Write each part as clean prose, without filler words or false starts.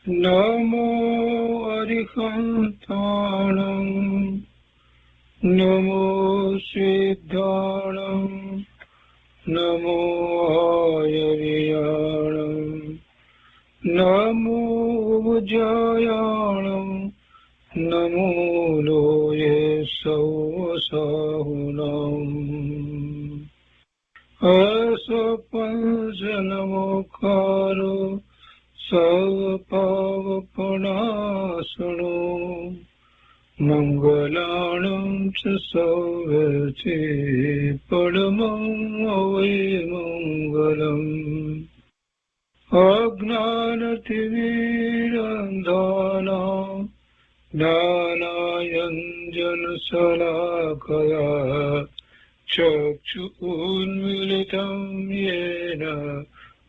नमो अरिहन्ताणं नमो सिद्धाणं नमो आयर्याणं नमो उज्जयाणं नमो लोये सौसाहुनम् असपंचनमोकारो सर्वपावपनाशनो मङ्गलानं च सौवर्ते परमं वै मङ्गलम् अज्ञानतिमिरन्धानां ज्ञानाञ्जनशलाकया चक्षुरुन्मीलितं येन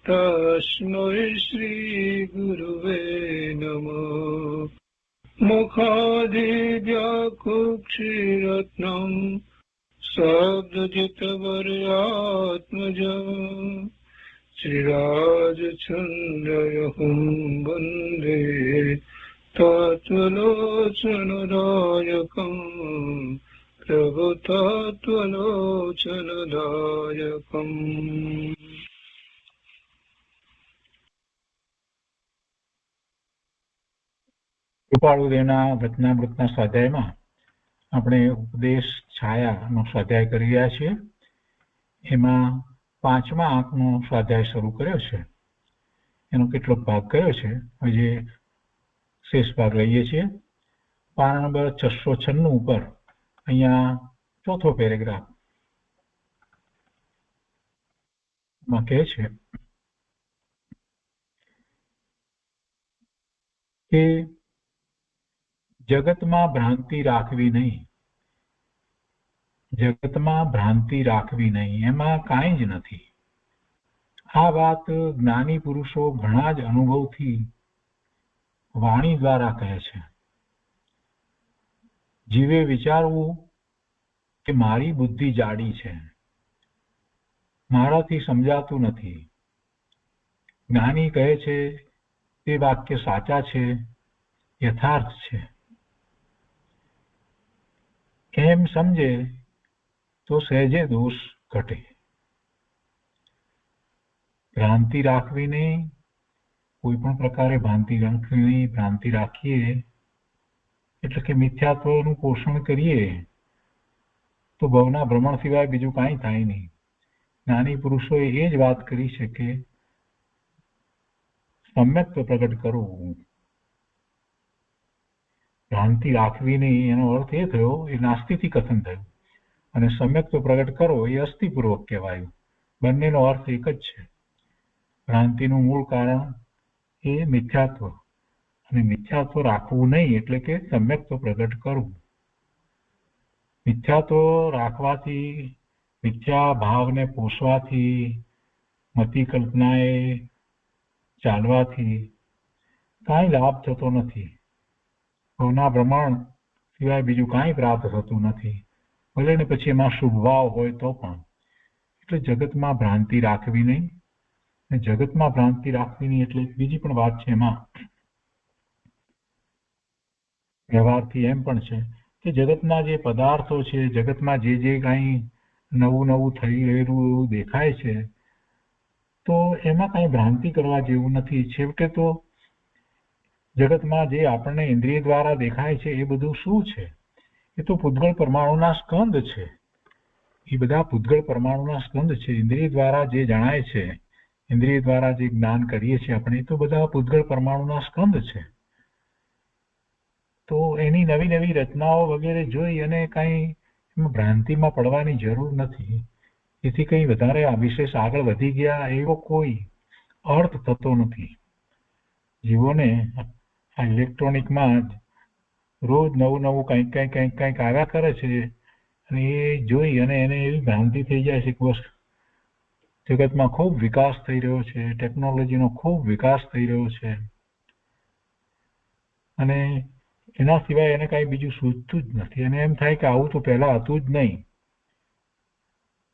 तस्मै श्रीगुरुवे नमः मुखादिव्याकुक्षिरत्नं शब्दजितवर्यात्मजम् श्रीराजचन्द्रयहुं वन्दे तत्त्वलोचनदायकम् प्रभुतत्त्वलोचनदायकम् કૃપાળુદેવના વચનામૃતના સ્વાધ્યાયમાં આપણે ઉપદેશ છાયાનો સ્વાધ્યાય કરી રહ્યા છીએ. એમાં 5મા અંકનો સ્વાધ્યાય શરૂ કર્યો છે. એનો કેટલોક ભાગ કયો છે, હવે જે શેષ ભાગ લઈએ છીએ. પાના નંબર 696 ઉપર અહીંયા ચોથો પેરેગ્રાફ માં કહે છે કે જગતમાં ભ્રાંતિ રાખવી નહીં, જગતમાં ભ્રાંતિ રાખવી નહીં, એમાં કાંઈ જ નથી. આ વાત જ્ઞાની પુરુષો ઘણા જ અનુભવથી વાણી દ્વારા કહે છે. જીવે વિચારવું કે મારી બુદ્ધિ જાડી છે, મારાથી સમજાતું નથી. જ્ઞાની કહે છે તે વાક્ય સાચા છે, યથાર્થ છે. એમ સમજે તો સહેજે દોષ ઘટે. ભ્રાંતિ રાખવી નહીં, કોઈ પણ પ્રકારે ભ્રાંતિ રાખવી નહીં. ભ્રાંતિ રાખીએ એટલે કે મિથ્યાત્વનું પોષણ કરીએ તો ભવના ભ્રમણ સિવાય બીજું કાંઈ થાય નહીં. જ્ઞાની પુરુષોએ એ જ વાત કરી છે કે સમ્યક્ત્વ પ્રગટ કરવું, ભ્રાંતિ રાખવી નહીં. એનો અર્થ એ થયો, એ નાસ્તિથી કથન થયું, અને સમ્યક્ત્વ પ્રગટ કરો એ અસ્થિપૂર્વક કહેવાયું. બંનેનો અર્થ એક જ છે. ભ્રાંતિનું મૂળ કારણ એ મિથ્યાત્વ, અને મિથ્યાત્વ રાખવું નહીં એટલે કે સમ્યક્ત્વ પ્રગટ કરવું. મિથ્યાત્વ રાખવાથી, મિથ્યા ભાવને પોષવાથી, મતિ કલ્પનાએ ચાલવાથી કાંઈ લાભ થતો નથી. ભવના ભ્રમણ સિવાય બીજું કાંઈ પ્રાપ્ત થતું નથી, ભલે ને પછી એમાં શુભ ભાવ હોય તો પણ. એટલે જગતમાં ભ્રાંતિ રાખવી નહીં. જગતમાં ભ્રાંતિ રાખવી નહીં એટલે બીજી પણ વાત છે. એમાં વ્યવહારથી એમ પણ છે કે જગતના જે પદાર્થો છે, જગતમાં જે કાંઈ નવું નવું થઈ રહેલું દેખાય છે, તો એમાં કાંઈ ભ્રાંતિ કરવા જેવું નથી. છેવટે તો જગતમાં જે આપણને ઇન્દ્રિય દ્વારા દેખાય છે એ બધું શું છે? એ તો પૂતગળ પરમાણુના સ્કંદ છે. એ બધા પૂતગળ પરમાણુના સ્કંદ છે. ઇન્દ્રિય દ્વારા જે જણાય છે, ઇન્દ્રિય દ્વારા જે જ્ઞાન કરીએ છીએ આપણે, તો બધા પૂતગળ પરમાણુના સ્કંદ છે. તો એની નવી નવી રચનાઓ વગેરે જોઈ અને કાંઈ એમાં ભ્રાંતિમાં પડવાની જરૂર નથી. એથી કંઈ વધારે વિશેષ આગળ વધી ગયા એવો કોઈ અર્થ થતો નથી. જીવોને આ ઇલેક્ટ્રોનિકમાં જ રોજ નવું નવું કંઈક આવ્યા કરે છે, અને એ જોઈ અને એને એવી ભ્રાંતિ થઈ જાય છે કે બસ જગતમાં ખૂબ વિકાસ થઈ રહ્યો છે, ટેકનોલોજીનો ખૂબ વિકાસ થઈ રહ્યો છે, અને એના સિવાય એને કાંઈ બીજું સૂચતું જ નથી. અને એમ થાય કે આવું તો પહેલા હતું જ નહીં.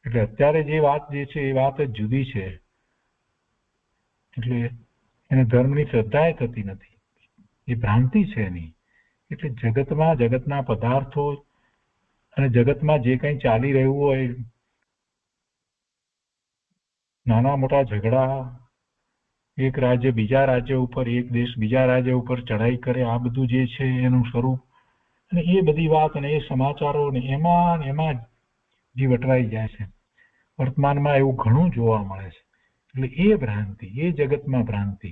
એટલે અત્યારે જે વાત છે એ વાત જ જુદી છે. એટલે એને ધર્મની શ્રદ્ધા થતી નથી. એ ભ્રાંતિ છે એની. એટલે જગતમાં જગતના પદાર્થો અને જગતમાં જે કંઈ ચાલી રહ્યું હોય, નાના મોટા ઝઘડા, એક રાજ્ય બીજા રાજ્ય ઉપર, એક દેશ બીજા રાજ્ય ઉપર ચડાઈ કરે, આ બધું જે છે એનું સ્વરૂપ અને એ બધી વાત અને એ સમાચારો ને એમાં જીવ અટવાઈ જાય છે. વર્તમાનમાં એવું ઘણું જોવા મળે છે. એટલે એ ભ્રાંતિ, એ જગતમાં ભ્રાંતિ,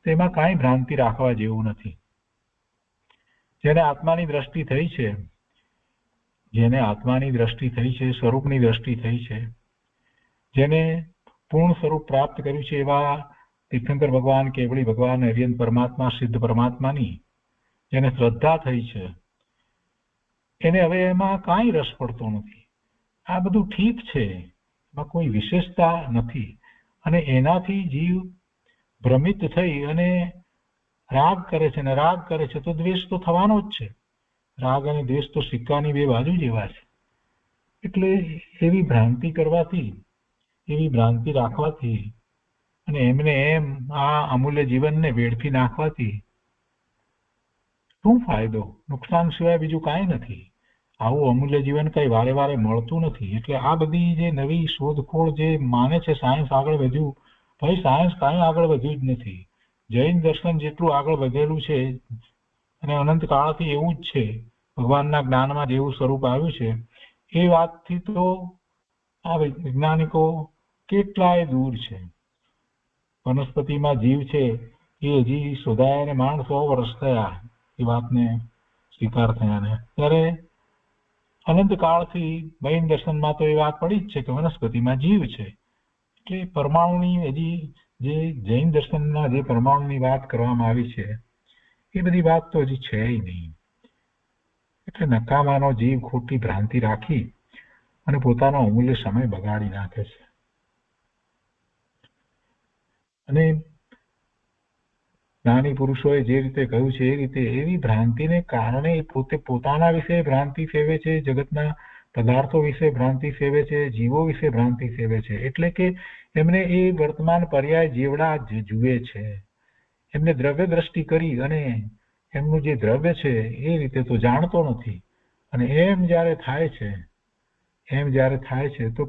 તેમાં કાંઈ ભ્રાંતિ રાખવા જેવું નથી. જેને આત્માની દ્રષ્ટિ થઈ છે, જેને આત્માની દ્રષ્ટિ થઈ છે, સ્વરૂપની દ્રષ્ટિ થઈ છે, જેને પૂર્ણ સ્વરૂપ પ્રાપ્ત કર્યું છે, એવા તીર્થંકર ભગવાન, કેવળી ભગવાન, હરિયન પરમાત્મા, સિદ્ધ પરમાત્માની જેને શ્રદ્ધા થઈ છે, એને હવે એમાં કાંઈ રસ પડતો નથી. આ બધું ઠીક છે, એમાં કોઈ વિશેષતા નથી. અને એનાથી જીવ ભ્રમિત થઈ અને રાગ કરે છે, અને રાગ કરે છે તો દ્વેષ તો થવાનો જ છે. રાગ અને દ્વેષ તો સિક્કાની બે બાજુ જેવા છે. એટલે એવી ભ્રાંતિ કરવાથી, એવી ભ્રાંતિ રાખવાથી અને એમને એમ આ અમૂલ્ય જીવનને વેડફી નાખવાથી શું ફાયદો? નુકસાન સિવાય બીજું કાંઈ નથી. આવું અમૂલ્ય જીવન કઈ વારે વારે મળતું નથી. એટલે આ બધી જે નવી શોધખોળ જે માને છે સાયન્સ આગળ વધ્યું, ભાઈ સાયન્સ કાંઈ આગળ વધ્યું જ નથી. જૈન દર્શન જેટલું આગળ વધેલું છે અને અનંત કાળથી એવું જ છે, ભગવાનના જ્ઞાનમાં જેવું સ્વરૂપ આવ્યું છે, એ વાતથી તો આ વૈજ્ઞાનિકો કેટલાય દૂર છે. વનસ્પતિમાં જીવ છે એ હજી શોધાયાને માંડ 100 વર્ષ થયા એ વાતને સ્વીકાર થયાને. ત્યારે અનંત કાળથી જૈન દર્શનમાં તો એ વાત પડી જ છે કે વનસ્પતિમાં જીવ છે. એટલે પરમાણુની હજી જે જૈન દર્શનમાં જે પરમાણુની વાત કરવામાં આવી છે એ બધી વાત તો હજી છે નહીં. એટલે નકામાનો જીવ ખોટી ભ્રાંતિ રાખી અને પોતાનો અમૂલ્ય સમય બગાડી નાખે છે. અને જ્ઞાની પુરુષોએ જે રીતે કહ્યું છે એ રીતે એવી ભ્રાંતિને કારણે પોતે પોતાના વિશે ભ્રાંતિ સેવે છે, જગતના પદાર્થો વિશે ભ્રાંતિ સેવે છે, જીવો વિશે ભ્રાંતિ સેવે છે. એટલે કે એમને એ વર્તમાન પર્યાય જેવડા જ જુએ છે. એમને દ્રવ્ય દ્રષ્ટિ કરી અને એમનું જે દ્રવ્ય છે એ રીતે તો જાણતો નથી. અને એમ જ્યારે થાય છે તો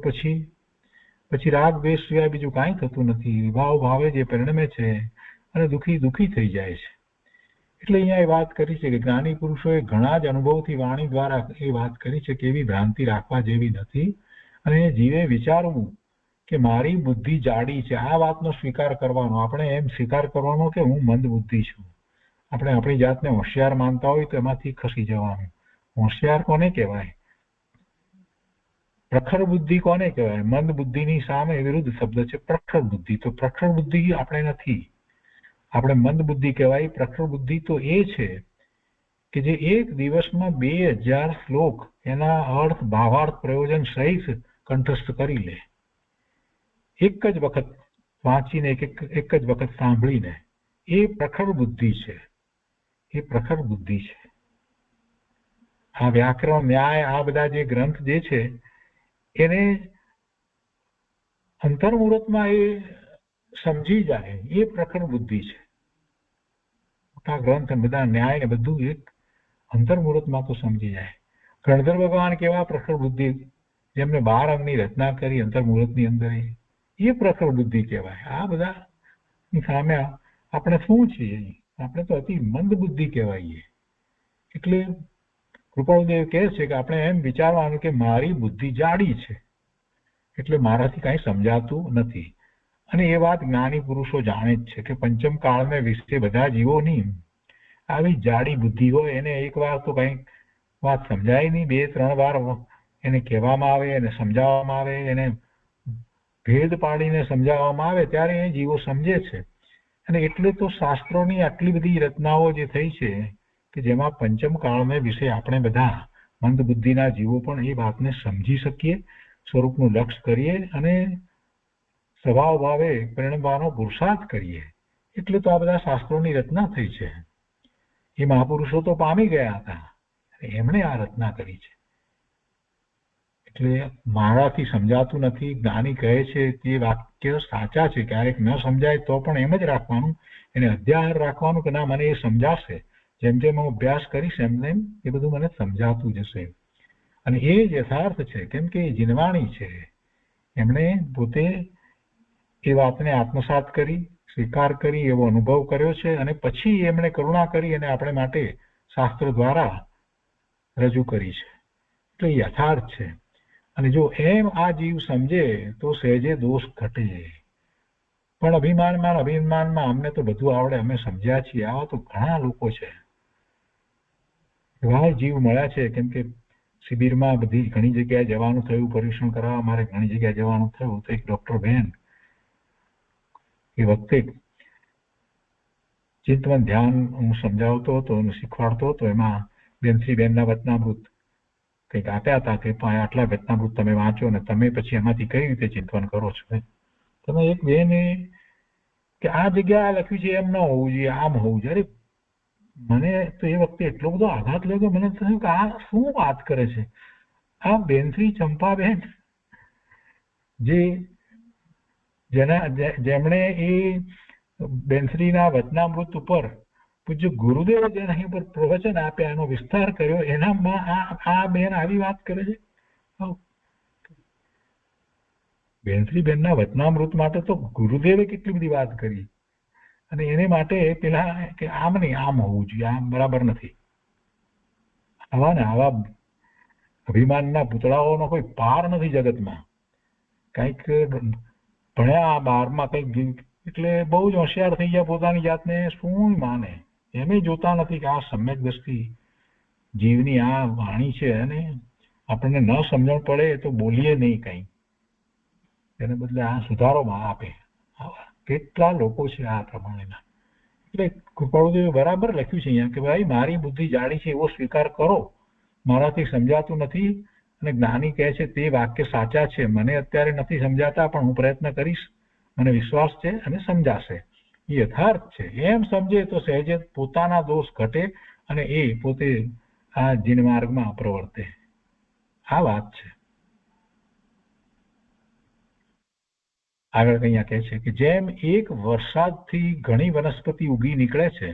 પછી રાગ દ્વેષ સિવાય બીજું કાંઈ થતું નથી. વિભાવ ભાવે જે પરિણમે છે અને દુઃખી થઈ જાય છે. એટલે અહીંયા એ વાત કરી છે કે જ્ઞાની પુરુષોએ ઘણા જ અનુભવથી વાણી દ્વારા એ વાત કરી છે કે એવી ભ્રાંતિ રાખવા જેવી નથી. અને જીવે વિચારવું કે મારી બુદ્ધિ જાડી છે, આ વાતનો સ્વીકાર કરવાનો. આપણે એમ સ્વીકાર કરવાનો કે હું મંદ બુદ્ધિ છું. આપણે આપણી જાતને હોશિયાર માનતા હોય તો એમાંથી ખસી જવાનું. હોશિયાર કોને કહેવાય? પ્રખર બુદ્ધિ કોને કહેવાય? મંદ બુદ્ધિની સામે વિરુદ્ધ શબ્દ છે પ્રખર બુદ્ધિ. તો પ્રખર બુદ્ધિ આપણે નથી, આપણે મંદ બુદ્ધિ કહેવાય. પ્રખર બુદ્ધિ તો એ છે કે જે એક દિવસમાં 2000 શ્લોક એના અર્થ, ભાવાર્થ, પ્રયોજન સહિત કંઠસ્થ કરી લે. એક જ વખત વાંચીને, એક જ વખત સાંભળીને. એ પ્રખર બુદ્ધિ છે. એ પ્રખર બુદ્ધિ છે. આ વ્યાકરણ, ન્યાય, આ બધા જે ગ્રંથ જે છે એને અંતર્મુહૂર્તમાં એ સમજી જાય, એ પ્રખર બુદ્ધિ છે. મોટા ગ્રંથ બધા ન્યાય ને બધું એક અંતર્મુહૂર્તમાં તો સમજી જાય. ગણધર ભગવાન કેવા પ્રખર બુદ્ધિ, જેમને 12 અંગની રચના કરી અંતર્મુહૂર્તની અંદર, એ પ્રખર બુદ્ધિ કહેવાય. આ બધાની સામે આપણે શું છીએ? આપણે તો અતિ મંદ બુદ્ધિ કહેવાઈએ. એટલે કૃપાળુદેવ કહે છે કે આપણે એમ વિચારવાનું કે મારી બુદ્ધિ જાડી છે એટલે મારાથી કાંઈ સમજાતું નથી. અને એ વાત જ્ઞાની પુરુષો જાણે જ છે કે પંચમ કાળને વિશે બધા જીવોની આવી જાડી બુદ્ધિ હોય. એને એક વાર તો કંઈક વાત સમજાય નહીં, 2-3 વાર એને કહેવામાં આવે, એને સમજાવવામાં આવે, એને ભેદ પાડીને સમજાવવામાં આવે ત્યારે એ જીવો સમજે છે. અને એટલે તો શાસ્ત્રોની આટલી બધી રચનાઓ જે થઈ છે કે જેમાં પંચમ કાળને વિશે આપણે બધા મંદ બુદ્ધિના જીવો પણ એ વાતને સમજી શકીએ, સ્વરૂપનું લક્ષ કરીએ અને સ્વભાવ ભાવે પરિણમવાનો પુરુષાર્થ કરીએ. એટલે તો આ બધા શાસ્ત્રોની રચના થઈ છે. એ મહાપુરુષો તો પામી ગયા હતા, એમણે આ રચના કરી છે. એટલે મારાથી સમજાતું નથી, જ્ઞાની કહે છે તે વાક્ય સાચા છે, ક્યારેક ન સમજાય તો પણ એમ જ રાખવાનું, એને અધ્યાહાર રાખવાનું કે ના મને એ સમજાશે, જેમ જેમ હું અભ્યાસ કરીશ એમ એમ એ બધું મને સમજાતું જશે. અને એ જ યથાર્થ છે, કેમ કે એ જીનવાણી છે, એમણે પોતે એ વાતને આત્મસાત કરી, સ્વીકાર કરી, એવો અનુભવ કર્યો છે, અને પછી એમણે કરુણા કરી અને આપણે માટે શાસ્ત્ર દ્વારા રજૂ કરી છે. એટલે યથાર્થ છે. અને જો એમ આ જીવ સમજે તો સહેજે દોષ ઘટે. પણ અભિમાનમાં અમને તો બધું આવડે, અમે સમજ્યા છીએ, આવા તો ઘણા લોકો છે, એવા જીવ મળ્યા છે. કેમ કે શિબિરમાં બધી ઘણી જગ્યાએ જવાનું થયું, પરીક્ષણ કરાવવા મારે ઘણી જગ્યાએ જવાનું થયું, તો એક ડોક્ટર બહેન એ વખતે ચિંતવન ધ્યાન હું સમજાવતો હતો અને શીખવાડતો હતો, એમાં બેનના વચનામૃત કંઈક આપ્યા હતા કે આટલા વચનામૃત તમે વાંચો ને તમે પછી એમાંથી કઈ રીતે ચિંતવન કરો છો. તમે એક બેને કે આ જગ્યા લખ્યું છે એમ ન હોવું જોઈએ, આમ હોવું જોઈએ. મને તો એ વખતે એટલો બધો આઘાત લાગ્યો, મને થયું કે આ શું વાત કરે છે આ બેનશ્રી ચંપાબેન, જેમણે એ બેનશ્રીના વચનામૃત ઉપર પૂજ્ય ગુરુદેવે જેના અહીં પર પ્રવચન આપ્યા, એનો વિસ્તાર કર્યો, એનામાં આ બેન આવી વાત કરે છે. બેનશ્રી બેનના વચનામૃત માટે તો ગુરુદેવે કેટલી બધી વાત કરી, અને એને માટે પેલા કે આમ નહીં આમ હોવું જોઈએ, આમ બરાબર નથી. આવા ને આવા અભિમાનના પૂતળાઓનો કોઈ પાર નથી જગતમાં. કંઈક ભણ્યા 12માં કંઈક એટલે બહુ જ હોશિયાર થઈ ગયા, પોતાની જાતને શું માને, એમ જોતા નથી કે આ સમ્યક દ્રષ્ટિ જીવની આ વાણી છે, અને આપણને ન સમજણ પડે તો બોલીએ નહીં કંઈ, એને બદલે આ સુધારોમાં આપે. કેટલા લોકો છે આ પ્રમાણેના. એટલે કૃપાળુદેવે બરાબર લખ્યું છે અહીંયા કે ભાઈ મારી બુદ્ધિ જાડી છે એવો સ્વીકાર કરો, મારાથી સમજાતું નથી, અને જ્ઞાની કહે છે તે વાક્ય સાચા છે, મને અત્યારે નથી સમજાતા પણ હું પ્રયત્ન કરીશ, મને વિશ્વાસ છે અને સમજાશે. એ યથાર્થ છે. એમ સમજે તો સહેજે પોતાના દોષ ઘટે અને એ પોતે આ જીન માર્ગમાં પ્રવર્તે. આ વાત છે. આગળ અહીંયા કહે છે કે જેમ એક વરસાદથી ઘણી વનસ્પતિ ઉગી નીકળે છે,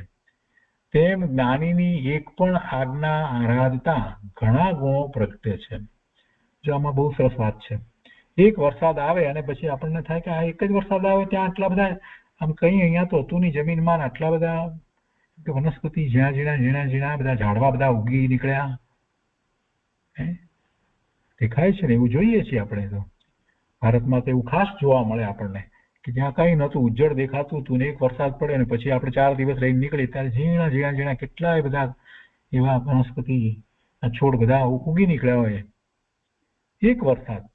તેમ જ્ઞાનીની એક પણ આજ્ઞા આરાધતા ઘણા ગુણો પ્રગટે છે. જો આમાં બહુ સરસ વાત છે. એક વરસાદ આવે અને પછી આપણને થાય કે આ એક જ વરસાદ આવે ત્યાં આટલા બધા આમ કઈ અહીંયા તો હતું નહીં જમીનમાં, આટલા બધા વનસ્પતિ ઝીણા બધા ઝાડવા બધા ઉગી નીકળ્યા દેખાય છે ને, એવું જોઈએ છીએ આપણે તો. ભારતમાં તો એવું ખાસ જોવા મળે આપણને કે જ્યાં કઈ નતું, ઉજ્જડ દેખાતું હતું ને એક વરસાદ પડે ને પછી આપણે 4 દિવસ રહીને નીકળી ત્યારે ઝીણા કેટલાય બધા એવા વનસ્પતિ છોડ બધા ઉગી નીકળ્યા હોય એક વરસાદથી.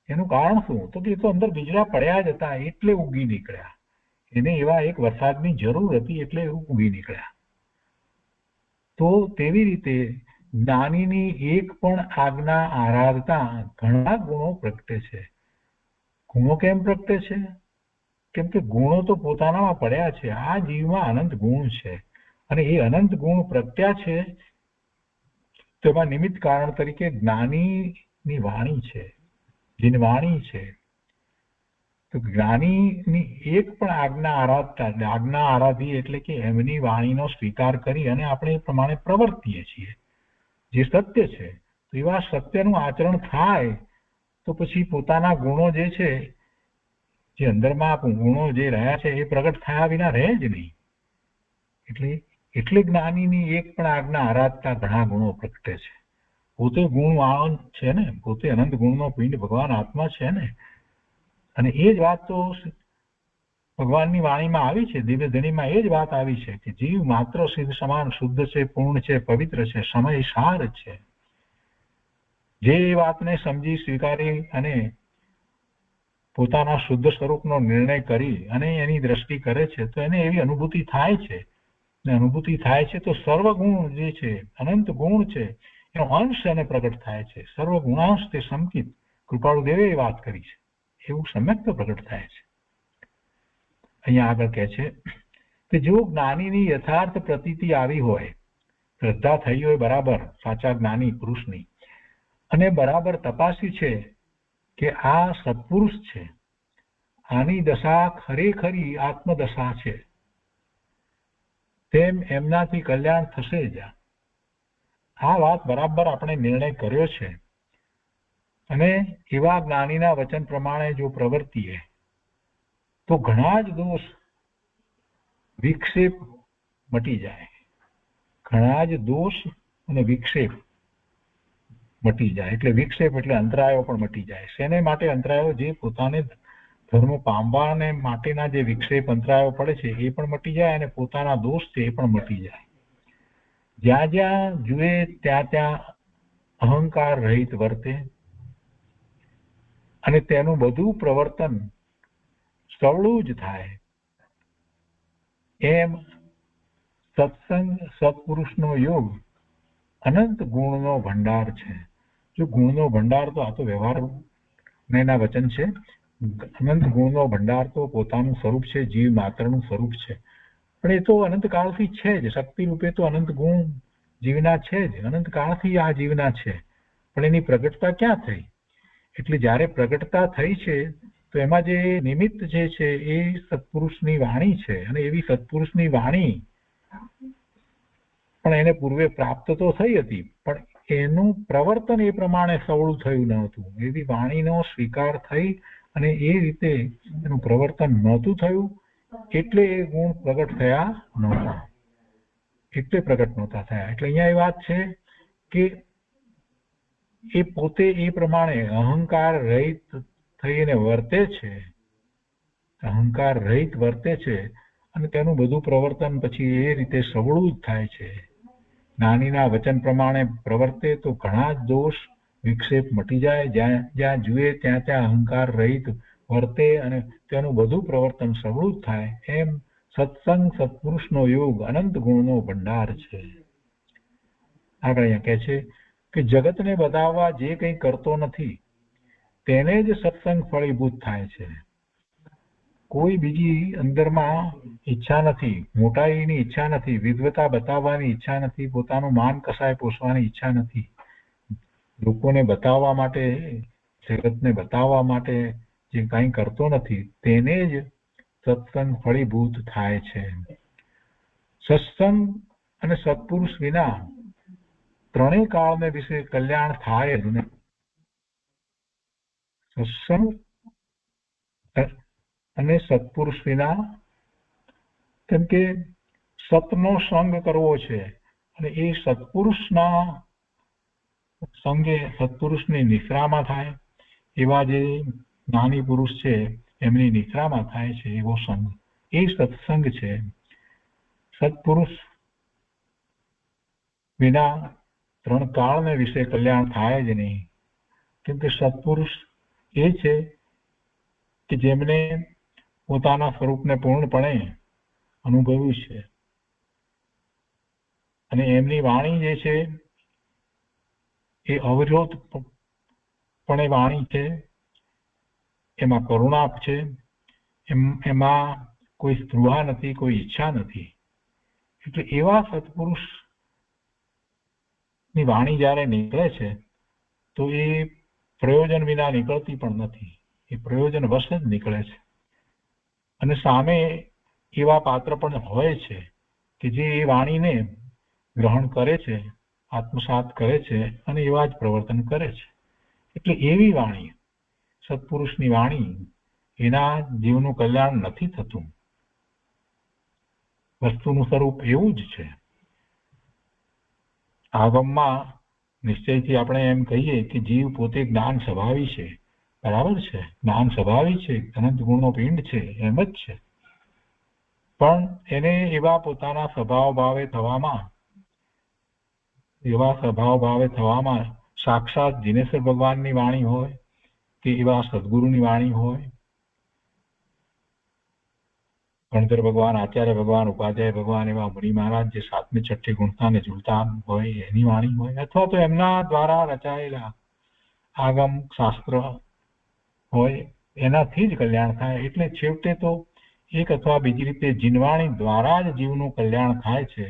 એનું કારણ શું? તો કે એ તો અંદર બીજડા પડ્યા જ હતા એટલે ઉગી નીકળ્યા, એને એવા એક વરસાદની જરૂર હતી એટલે ઉગી નીકળ્યા. તો તેવી રીતે જ્ઞાનીની એક પણ આજ્ઞા આરાધતા ઘણા ગુણો પ્રગટે છે. ગુણો કેમ પ્રગટે છે? કેમ કે ગુણો તો પોતાનામાં પડ્યા છે. આ જીવમાં અનંત ગુણ છે, અને એ અનંત ગુણ પ્રગટ્યા છે તેમાં નિમિત્ત કારણ તરીકે જ્ઞાનીની વાણી છે, જીનવાણી છે. તો જ્ઞાનીની એક પણ આજ્ઞા આરાધી એટલે કે એમની વાણીનો સ્વીકાર કરી અને આપણે એ પ્રમાણે પ્રવર્તીએ છીએ જે સત્ય છે. તો એવા સત્યનું આચરણ થાય તો પછી પોતાના ગુણો જે છે, જે અંદરમાં ગુણો જે રહ્યા છે એ પ્રગટ થયા વિના રહે જ નહીં. એટલે જ્ઞાનીની એક પણ આજ્ઞા આરાધતા ઘણા ગુણો પ્રગટે છે. પોતે ગુણવાન છે ને, પોતે અનંત ગુણનો પિંડ ભગવાન આત્મા છે ને, અને એ જ વાત તો ભગવાનની વાણીમાં આવી છે, દિવ્ય ધણીમાં એ જ વાત આવી છે કે જીવ માત્ર સિદ્ધ સમાન શુદ્ધ છે, પૂર્ણ છે, પવિત્ર છે, સમય સાર છે. જે વાતને સમજી સ્વીકારી અને પોતાના શુદ્ધ સ્વરૂપનો નિર્ણય કરી અને એની દ્રષ્ટિ કરે છે તો એને એવી અનુભૂતિ થાય છે, ને અનુભૂતિ થાય છે તો સર્વગુણ જે છે, અનંત ગુણ છે, એનો અંશ એને પ્રગટ થાય છે. સર્વ ગુણાંશ તે સંકિત કૃપાળુદેવે વાત કરી છે, એવું સમ્યક તો પ્રગટ થાય છે. અહીંયા આગળ કહે છે કે જો જ્ઞાનીની યથાર્થ પ્રતીતિ આવી હોય, શ્રદ્ધા થઈ હોય બરાબર સાચા જ્ઞાની પુરુષની, અને બરાબર તપાસ્યું છે કે આ સત્પુરુષ છે, આની દશા ખરેખરી આત્મદશા છે, તેમ એમનાથી કલ્યાણ થશે જ. આ વાત બરાબર આપણે નિર્ણય કર્યો છે અને એવા જ્ઞાનીના વચન પ્રમાણે જો પ્રવર્તીએ તો ઘણા જ દોષ વિક્ષેપ મટી જાય, ઘણા જ દોષ અને વિક્ષેપ મટી જાય. એટલે વિક્ષેપ એટલે અંતરાયો પણ મટી જાય. શેને માટે અંતરાયો? જે પોતાને ધર્મ પામવાને માટેના જે વિક્ષેપ અંતરાયો પડે છે એ પણ મટી જાય અને પોતાના દોષ છે એ પણ મટી જાય. જ્યાં જ્યાં જુએ ત્યાં ત્યાં અહંકાર રહિત વર્તે અને તેનું બધું પ્રવર્તન સવળું જ થાય. એમ સત્સંગ સત્પુરુષનો યોગ અનંત ગુણનો ભંડાર છે. જો ગુણનો ભંડાર તો આ તો વ્યવહાર એના વચન છે. અનંત ગુણનો ભંડાર તો પોતાનું સ્વરૂપ છે, જીવ માત્રનું સ્વરૂપ છે, પણ એ તો અનંતકાળથી છે જ. શક્તિ રૂપે તો અનંત ગુણ જીવના છે જ, અનંતકાળથી આ જીવના છે. પણ એની પ્રગટતા ક્યાં થઈ? એટલે જ્યારે પ્રગટતા થઈ છે તો એમાં જે નિમિત્ત જે છે એ સત્પુરુષની વાણી છે. અને એવી સત્પુરુષની વાણી પણ એને પૂર્વે પ્રાપ્ત તો થઈ હતી, પણ એનું પ્રવર્તન એ પ્રમાણે સવળું થયું ન હતું. એવી વાણીનો સ્વીકાર થઈ અને એ રીતે એનું પ્રવર્તન નહોતું થયું, એટલે એ ગુણ પ્રગટ થયા નહોતા. એટલે પ્રગટ નહોતા થયા. એટલે અહીંયા એ વાત છે કે એ પોતે એ પ્રમાણે અહંકાર રહિત થઈને વર્તે છે, અહંકાર રહિત વર્તે છે અને તેનું બધું પ્રવર્તન પછી એ રીતે સવળું જ થાય છે. જ્ઞાનીના વચન પ્રમાણે પ્રવર્તે તો ઘણા જ દોષ વિક્ષેપ મટી જાય. જ્યાં જ્યાં જુએ ત્યાં ત્યાં અહંકાર રહિત વર્તે અને તેનું બધું પ્રવર્તન સવળું જ થાય. એમ સત્સંગ સત્પુરુષનો યોગ અનંત ગુણનો ભંડાર છે. આગળ અહીંયા કહે છે કે જગતને બતાવવા જે કંઈ કરતો નથી તેને જ સત્સંગ ફળીભૂત થાય છે. કોઈ બીજી અંદરમાં ઈચ્છા નથી, મોટાઈની ઈચ્છા નથી, વિદ્વતા બતાવવાની ઈચ્છા નથી, પોતાનું માન કસાય પોષવાની ઈચ્છા નથી. લોકોને બતાવવા માટે, જગતને બતાવવા માટે જે કંઈ કરતો નથી તેને જ સત્સંગ ફળીભૂત થાય છે. સત્સંગ અને સત્પુરુષ વિના ત્રણેય કાળને વિશે કલ્યાણ થાય જ નહીં. સત્સંગ અને સત્પુરુષ વિના, કેમ કે સતનો સંગ કરવો છે અને એ સત્પુરુષના સંગે સત્પુરુષની નિશ્રામાં થાય. એવા જે જ્ઞાની પુરુષ છે એમની નિશ્રામાં થાય છે એવો સંગ, એ સત્સંગ છે. સત્પુરુષ વિના ત્રણ કાળને વિશે કલ્યાણ થાય જ નહીં. કેમ કે સત્પુરુષ એ છે કે જેમને પોતાના સ્વરૂપને પૂર્ણપણે અનુભવ્યું છે અને એમની વાણી જે છે એ અવરોધપણે વાણી છે, એમાં કરુણા છે, એમાં કોઈ સ્પૃહા નથી, કોઈ ઈચ્છા નથી. એટલે એવા સત્પુરુષની વાણી જ્યારે નીકળે છે તો એ પ્રયોજન વિના નીકળતી પણ નથી, એ પ્રયોજન વશ જ નીકળે છે. અને સામે એવા પાત્ર પણ હોય છે કે જે એ વાણીને ગ્રહણ કરે છે, આત્મસાત કરે છે અને એવા જ પ્રવર્તન કરે છે. એટલે એવી વાણી, સત્પુરુષની વાણી, એના જીવનું કલ્યાણ નથી થતું. વસ્તુનું સ્વરૂપ એવું જ છે. આગમમાં નિશ્ચયથી આપણે એમ કહીએ કે જીવ પોતે જ્ઞાન સ્વભાવી છે, બરાબર છે, જ્ઞાન સ્વભાવી છે, અનંત ગુણનો પિંડ છે, એમ જ છે. પણ એને એવા પોતાના સ્વભાવ ભાવે થવામાં સાક્ષાત જીનેશ્વર ભગવાનની વાણી હોય કે એવા સદગુરુની વાણી હોય, ગણધર ભગવાન, આચાર્ય ભગવાન, ઉપાધ્યાય ભગવાન, એવા મુનિ મહારાજ જે સાતમી છઠ્ઠી ગુણતા ને ઝૂલતા હોય એની વાણી હોય, અથવા તો એમના દ્વારા રચાયેલા આગમ શાસ્ત્ર હોય, એનાથી જ કલ્યાણ થાય. એટલે છેવટે તો એક અથવા બીજી રીતે જીનવાણી દ્વારા જ જીવનું કલ્યાણ થાય છે,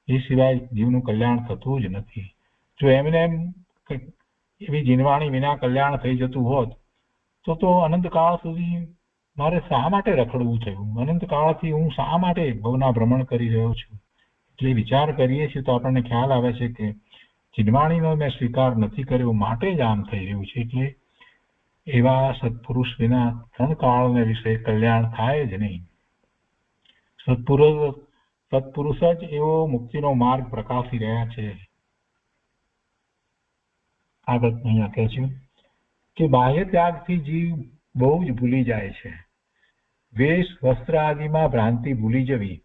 એ સિવાય જીવનું કલ્યાણ થતું જ નથી. જો એમને એમ એવી જીનવાણી વિના કલ્યાણ થઈ જતું હોત તો અનંતકાળ સુધી મારે શા માટે રખડવું થયું? અનંતકાળથી હું શા માટે ભવના ભ્રમણ કરી રહ્યો છું? એટલે વિચાર કરીએ છીએ તો આપણને ખ્યાલ આવે છે કે જીનવાણીનો મેં સ્વીકાર નથી કર્યો માટે જ આમ થઈ રહ્યું છે. એટલે એવા સત્પુરુષ વિના ત્રણ કાળને વિશે કલ્યાણ થાય જ નહીં. સત્પુરુષ જ એવો મુક્તિનો માર્ગ પ્રકાશી રહ્યા છે. આગળ અહીંયા કહે છે કે બાહ્ય ત્યાગથી જીવ બહુ જ ભૂલી જાય છે. વેશ વસ્ત્ર આદિમાં ભ્રાંતિ ભૂલી જવી,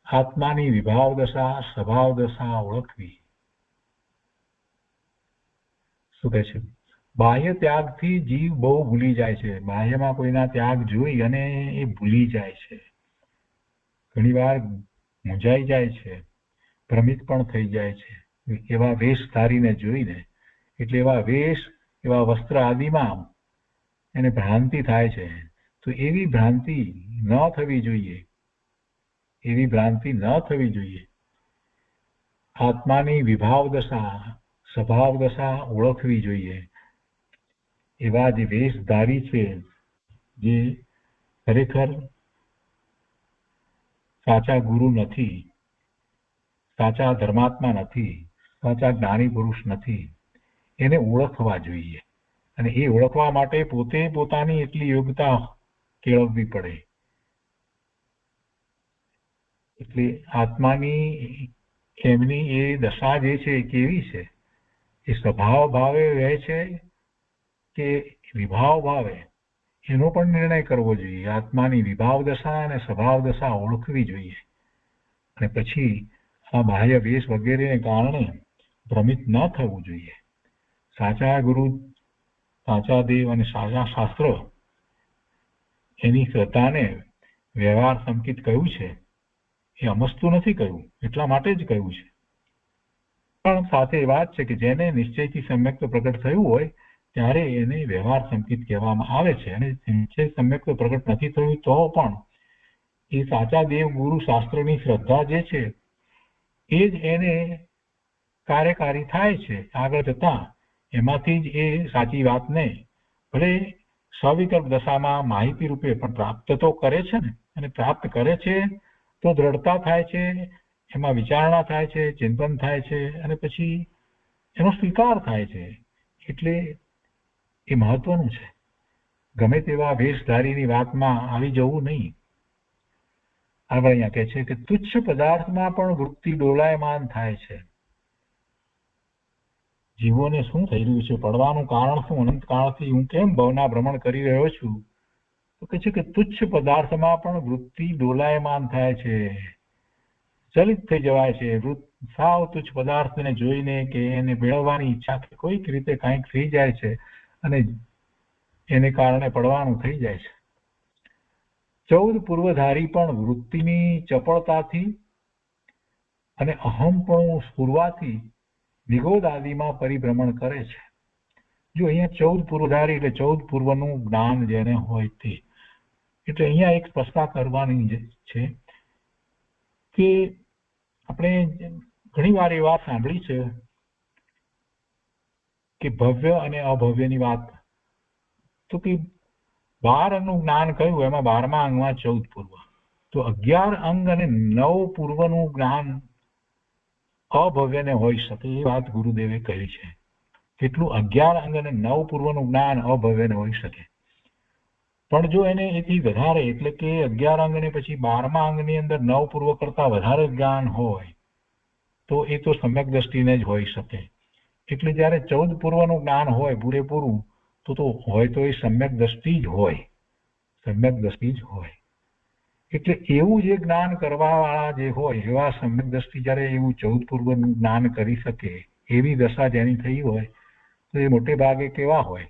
આત્માની વિભાવ દશા સ્વભાવ દશા ઓળખવી. શું કહે છે? બાહ્ય ત્યાગથી જીવ બહુ ભૂલી જાય છે. બાહ્યમાં કોઈના ત્યાગ જોઈ અને એ ભૂલી જાય છે. ઘણી વાર મૂંઝાઈ જાય છે, ભ્રમિત પણ થઈ જાય છે એવા વેશ ધારીને જોઈને. એટલે એવા વેશ, એવા વસ્ત્ર આદિમાં એને ભ્રાંતિ થાય છે. તો એવી ભ્રાંતિ ન થવી જોઈએ. એવી ભ્રાંતિ ન થવી જોઈએ. આત્માની વિભાવ દશા સ્વભાવ દશા ઓળખવી જોઈએ. એવા જે વેશધારી છે, જે ખરેખર સાચા ગુરુ નથી, સાચા ધર્માત્મા નથી, સાચા જ્ઞાની પુરુષ નથી, એને ઓળખવા જોઈએ. અને એ ઓળખવા માટે પોતે પોતાની એટલી યોગ્યતા કેળવવી પડે. એટલે આત્માની એમની એ દશા જે છે એ કેવી છે? એ સ્વભાવ ભાવે રહે છે કે વિભાવ ભાવે? એનો પણ નિર્ણય કરવો જોઈએ. આત્માની વિભાવ દશા અને સ્વભાવ દશા ઓળખવી જોઈએ. અને પછી આ બાહ્ય વેશ વગેરેને કારણે ભ્રમિત ન થવું જોઈએ. સાચા ગુરુ, સાચા દેવ અને સાચા શાસ્ત્ર એની શ્રદ્ધાને વ્યવહાર સંકિત કહ્યું છે. એ અમસ્તુ નથી કહ્યું, એટલા માટે જ કહ્યું છે. પણ સાથે વાત છે કે જેને નિશ્ચયથી સમ્યક્ત પ્રગટ થયું હોય ત્યારે એને વ્યવહાર સંકિત કહેવામાં આવે છે. અને નિશ્ચય સમ્યક્ત પ્રગટ નથી થયું તો પણ એ સાચા દેવ ગુરુ શાસ્ત્રની શ્રદ્ધા જે છે એ જ એને કાર્યકારી થાય છે. આગળ જતા એમાંથી જ એ સાચી વાતને ભલે સવિકલ્પ દશામાં માહિતી રૂપે પણ પ્રાપ્ત તો કરે છે ને. અને પ્રાપ્ત કરે છે તો દ્રઢતા થાય છે, એમાં વિચારણા થાય છે, ચિંતન થાય છે, અને પછી એનો સ્વીકાર થાય છે. એટલે એ મહત્વનું છે. ગમે તેવા વેશધારીની વાતમાં આવી જવું નહીં. આગળ અહીંયા કહે છે કે તુચ્છ પદાર્થમાં પણ વૃત્તિ ડોલાયમાન થાય છે. જીવોને શું થઈ રહ્યું છે? પડવાનું કારણ શું? અનંતકાળથી હું કેમ ભવના ભ્રમણ કરી રહ્યો છું? તો કહે છે કે તુચ્છ પદાર્થમાં પણ વૃત્તિ ડોલાયમાન થાય છે, ચલિત થઈ જવાય છે. સાવ તુચ્છ પદાર્થને જોઈને કે એને મેળવવાની ઈચ્છા કોઈક રીતે કંઈક થઈ જાય છે અને એને કારણે પડવાનું થઈ જાય છે. 14 પૂર્વધારી પણ વૃત્તિની ચપળતાથી અને અહમપણું સ્ફુરવાથી નિગોદ આદિમાં પરિભ્રમણ કરે છે. જો અહીંયા 14 પૂર્વધારી એટલે 14 પૂર્વનું જ્ઞાન જેને હોય તે. એટલે અહીંયા એક સ્પષ્ટતા કરવાની છે કે આપણે ઘણી વાર એ વાત સાંભળી છે કે ભવ્ય અને અભવ્યની વાત. તો કે 12 અંગનું જ્ઞાન કહ્યું, એમાં 12મા અંગમાં 14 પૂર્વ. તો 11 અંગ અને 9 પૂર્વનું જ્ઞાન અભવ્યને હોઈ શકે એ વાત ગુરુદેવે કહી છે. કેટલું? 11 અંગ અને 9 પૂર્વનું જ્ઞાન અભવ્યને હોઈ શકે. પણ જો એને એથી વધારે એટલે કે 11 અંગ અને પછી 12મા અંગની અંદર 9 પૂર્વ કરતા વધારે જ્ઞાન હોય તો એ તો સમ્યક દ્રષ્ટિને જ હોઈ શકે. એટલે જ્યારે 14 પૂર્વનું જ્ઞાન હોય પૂરેપૂરું તો હોય તો એ સમ્યક દ્રષ્ટિ જ હોય. સમ્યક દ્રષ્ટિ જ હોય. એટલે એવું જે જ્ઞાન કરવા વાળા જે હોય એવા સમ્યક દ્રષ્ટિ જ્યારે એવું 14 પૂર્વનું જ્ઞાન કરી શકે એવી દશા જેની થઈ હોય તો એ મોટે ભાગે કેવા હોય?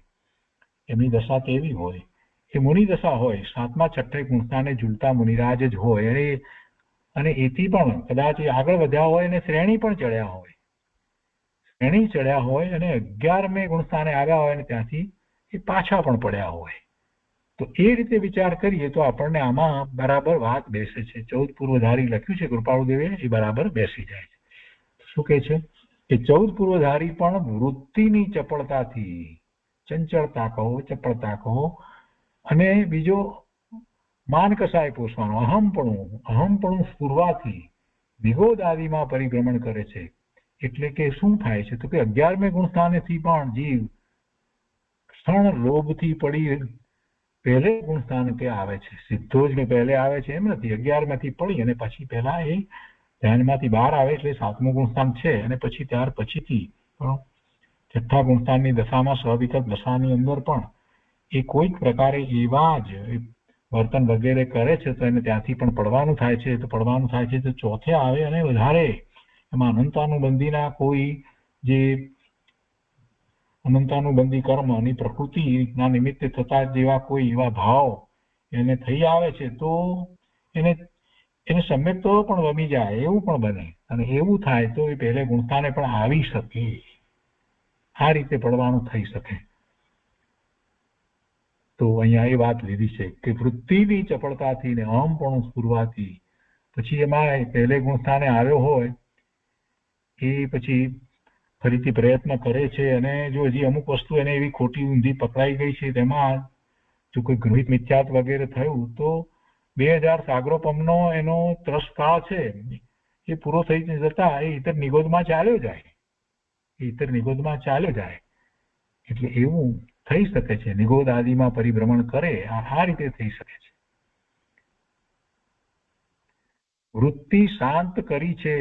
એમની દશા કેવી હોય? એ મુનિ દશા હોય. 7મા 6 ગુણસ્થાને ઝૂલતા મુનિરાજ જ હોય. અને એથી પણ કદાચ એ આગળ વધ્યા હોય અને શ્રેણી પણ ચડ્યા હોય. શ્રેણી ચડ્યા હોય અને 11મે ગુણસ્થાને આવ્યા હોય અને ત્યાંથી એ પાછા પણ પડ્યા હોય. તો એ રીતે વિચાર કરીએ તો આપણને આમાં બરાબર વાત બેસે છે. 14 પૂર્વધારી લખ્યું છે કૃપાળુદેવે, એ બરાબર બેસી જાય છે. શું કહે છે? કે 14 પૂર્વધારી પણ વૃત્તિની ચપળતાથી, ચંચળતા કહો, ચપળતા કહો, અને બીજો માન કસાય પોષવાનો અહમપણું સ્ફુરવાથી નિગોદ આદિમાં પરિભ્રમણ કરે છે. એટલે કે શું થાય છે? તો કે 11મે ગુણસ્થાનેથી પણ જીવ ક્ષણ લોભથી પડી પહેલે ગુણસ્થાને તે આવે છે. સીધો જ પહેલે આવે છે એમ નથી. 11માંથી પડી અને પછી પહેલા એ ધ્યાનમાંથી બહાર આવે એટલે 7મું ગુણસ્થાન છે, અને પછી ત્યાર પછીથી 6થા ગુણસ્થાનની દશામાં સ્વવિકલ્પ દશાની અંદર પણ એ કોઈક પ્રકારે એવા જ વર્તન વગેરે કરે છે તો એને ત્યાંથી પણ પડવાનું થાય છે. તો પડવાનું થાય છે તો ચોથે આવે અને વધારે એમાં અનંતાનુબંધીના કોઈ જે અનંતાનુબંધી કર્મ અને પ્રકૃતિના નિમિત્તે થતા જેવા કોઈ એવા ભાવ એને થઈ આવે છે તો એને સમ્યક તો પણ રમી જાય એવું પણ બને. અને એવું થાય તો એ પહેલે ગુણસ્થાને પણ આવી શકે. આ રીતે પડવાનું થઈ શકે. તો અહીંયા એ વાત લીધી છે કે વૃત્તિની ચપળતાથી ને અહમપણું સ્ફુરવાથી, પછી એમાં પહેલે ગુણસ્થાને આવ્યો હોય એ પછી ફરીથી પ્રયત્ન કરે છે, અને જો હજી અમુક વસ્તુ એને એવી ખોટી ઊંધી પકડાઈ ગઈ છે તેમાં જો કોઈ ગૃહિત મિથ્યાત્વ વગેરે થયું તો 2000 સાગરોપમનો એનો ત્રસ્તકાળ છે એ પૂરો થઈ જતા એ ઇતર નિગોદમાં ચાલ્યો જાય. એટલે એવું થઈ શકે છે. નિગોદ આદિમાં પરિભ્રમણ કરે આ રીતે થઈ શકે છે. વૃત્તિ શાંત કરી છે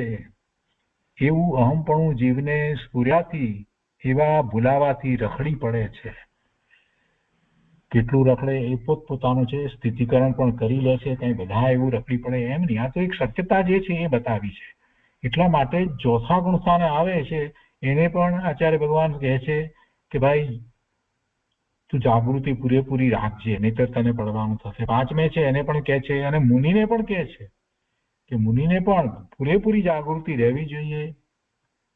એવું અહમપણું જીવને સ્ફુર્યાથી એવા ભૂલાવાથી રખડી પડે છે. કેટલું રખડે એ પોતપોતાનું છે. સ્થિતિકરણ પણ કરી લે છે. કઈ બધા એવું રખડી પડે એમ નહીં. આ તો એક શક્યતા જે છે એ બતાવી છે. એટલા માટે ચોથા ગુણસ્થાને આવે છે એને પણ આચાર્ય ભગવાન કહે છે કે ભાઈ તું જાગૃતિ પૂરેપૂરી રાખજે, નહીતર તને પડવાનું થશે. 5મે છે એને પણ કહે છે, અને મુનિને પણ કહે છે કે મુનિને પણ પૂરેપૂરી જાગૃતિ રહેવી જોઈએ,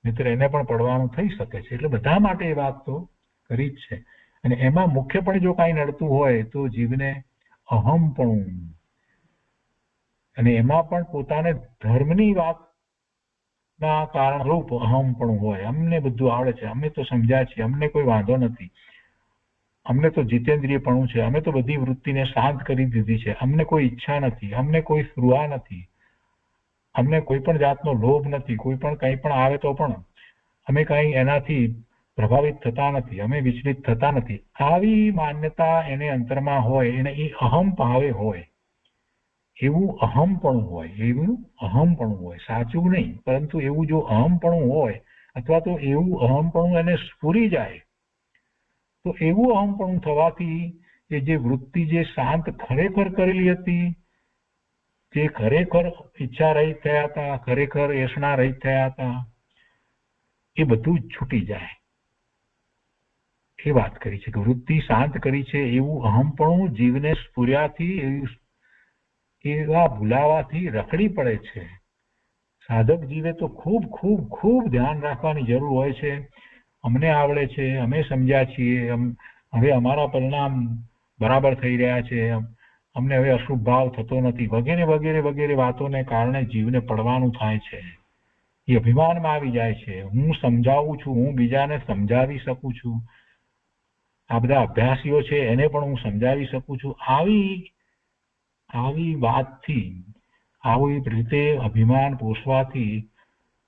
નહીતર એને પણ પડવાનું થઈ શકે છે. એટલે બધા માટે એ વાત તો કરી જ છે. અને એમાં મુખ્ય પણ જો કાંઈ નડતું હોય તો જીવને અહમપણું, અને એમાં પણ પોતાને ધર્મની વાતના કારણરૂપ અહમપણું હોય. અમને બધું આવડે છે, અમે તો સમજ્યા છીએ, અમને કોઈ વાંધો નથી, અમને તો જીતેન્દ્રિયપણું છે, અમે તો બધી વૃત્તિને શાંત કરી દીધી છે, અમને કોઈ ઈચ્છા નથી, અમને કોઈ સ્પૃહા નથી, અમને કોઈ પણ જાતનો લોભ નથી, કોઈ પણ કંઈ પણ આવે તો પણ અમે કંઈ એનાથી પ્રભાવિત થતા નથી, અમે વિચલિત થતા નથી. આવી માન્યતા એને અંતરમાં હોય, એને એ અહમ ભાવે હોય, એવું અહમપણું હોય, સાચું નહીં પરંતુ એવું જો અહમપણું હોય, અથવા તો એવું અહમપણું એને સ્ફુરી જાય, તો એવું અહમપણું થવાથી એ જે વૃત્તિ જે શાંત ખરેખર કરેલી હતી, જે ખરેખર ઈચ્છા રહિત થયા હતા, ખરેખર એષણા રહિત થયા હતા, એ બધું જ છૂટી જાય. એ વાત કરી છે કે વૃત્તિ શાંત કરી છે એવું અહમપણું જીવને સ્ફુર્યાથી એવા ભૂલાવાથી રખડી પડે છે. સાધક જીવે તો ખૂબ ખૂબ ખૂબ ધ્યાન રાખવાની જરૂર હોય છે. અમને આવડે છે, અમે સમજ્યા છીએ, હવે અમારા પરિણામ બરાબર થઈ રહ્યા છે, અમને હવે અશુભ ભાવ થતો નથી, વગેરે વગેરે વગેરે વાતોને કારણે જીવને પડવાનું થાય છે. એ અભિમાનમાં આવી જાય છે. હું સમજાવું છું, હું બીજાને સમજાવી શકું છું, આ બધા અભ્યાસીઓ છે એને પણ હું સમજાવી શકું છું. આવી વાતથી, આવી રીતે અભિમાન પોષવાથી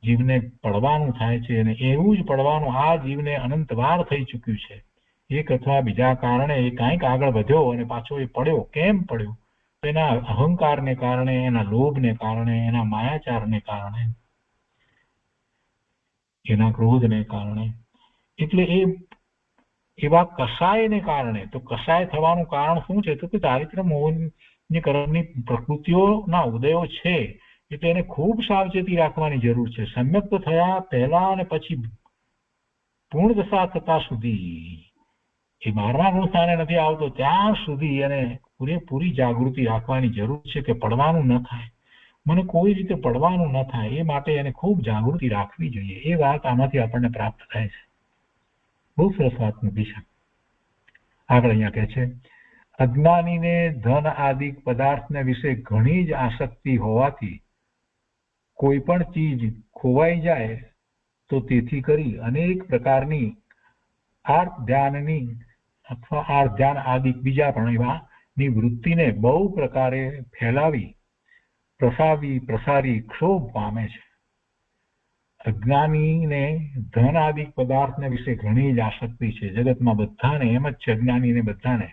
જીવને પડવાનું થાય છે. અને એવું જ પડવાનું આ જીવને અનંતવાર થઈ ચૂક્યું છે. એક અથવા બીજા કારણે એ કાંઈક આગળ વધ્યો અને પાછો એ પડ્યો. કેમ પડ્યો? તો એના અહંકારને કારણે, એના લોભને કારણે, એના માયાચારને કારણે, એના ક્રોધને કારણે. એટલે એવા કસાયને કારણે. તો કસાય થવાનું કારણ શું છે? તો કે ચારિત્ર મોહની કર્મની પ્રકૃતિઓના ઉદયો છે, એટલે એને ખૂબ સાવચેતી રાખવાની જરૂર છે. સમ્યક તો થયા પહેલા અને પછી પૂર્ણ દશા થતા સુધી, એ 12મા ગુણસ્થાને નથી આવતો ત્યાં સુધી એને પૂરેપૂરી જાગૃતિ રાખવાની જરૂર છે કે પડવાનું ન થાય, મને કોઈ રીતે પડવાનું ન થાય. એ માટે એને ખૂબ જાગૃતિ રાખવી જોઈએ. એ વાત આમાંથી આપણને પ્રાપ્ત થાય છે. બહુ સરસ વાત મૂકી છે. આગળ અહીંયા કહે છે, અજ્ઞાનીને ધન આદિ પદાર્થને વિશે ઘણી જ આસક્તિ હોવાથી કોઈ પણ ચીજ ખોવાઈ જાય તો તેથી કરી અનેક પ્રકારની આર્ત ધ્યાનની અથવા આર્ત ધ્યાન આદિ બીજા પણ એવાની વૃત્તિને બહુ પ્રકારે ફેલાવી પ્રસારી ક્ષોભ પામે છે. અજ્ઞાનીને ધન આદિ પદાર્થને વિશે ઘણી જ આસક્તિ છે. જગતમાં બધાને એમ જ છે, અજ્ઞાનીને બધાને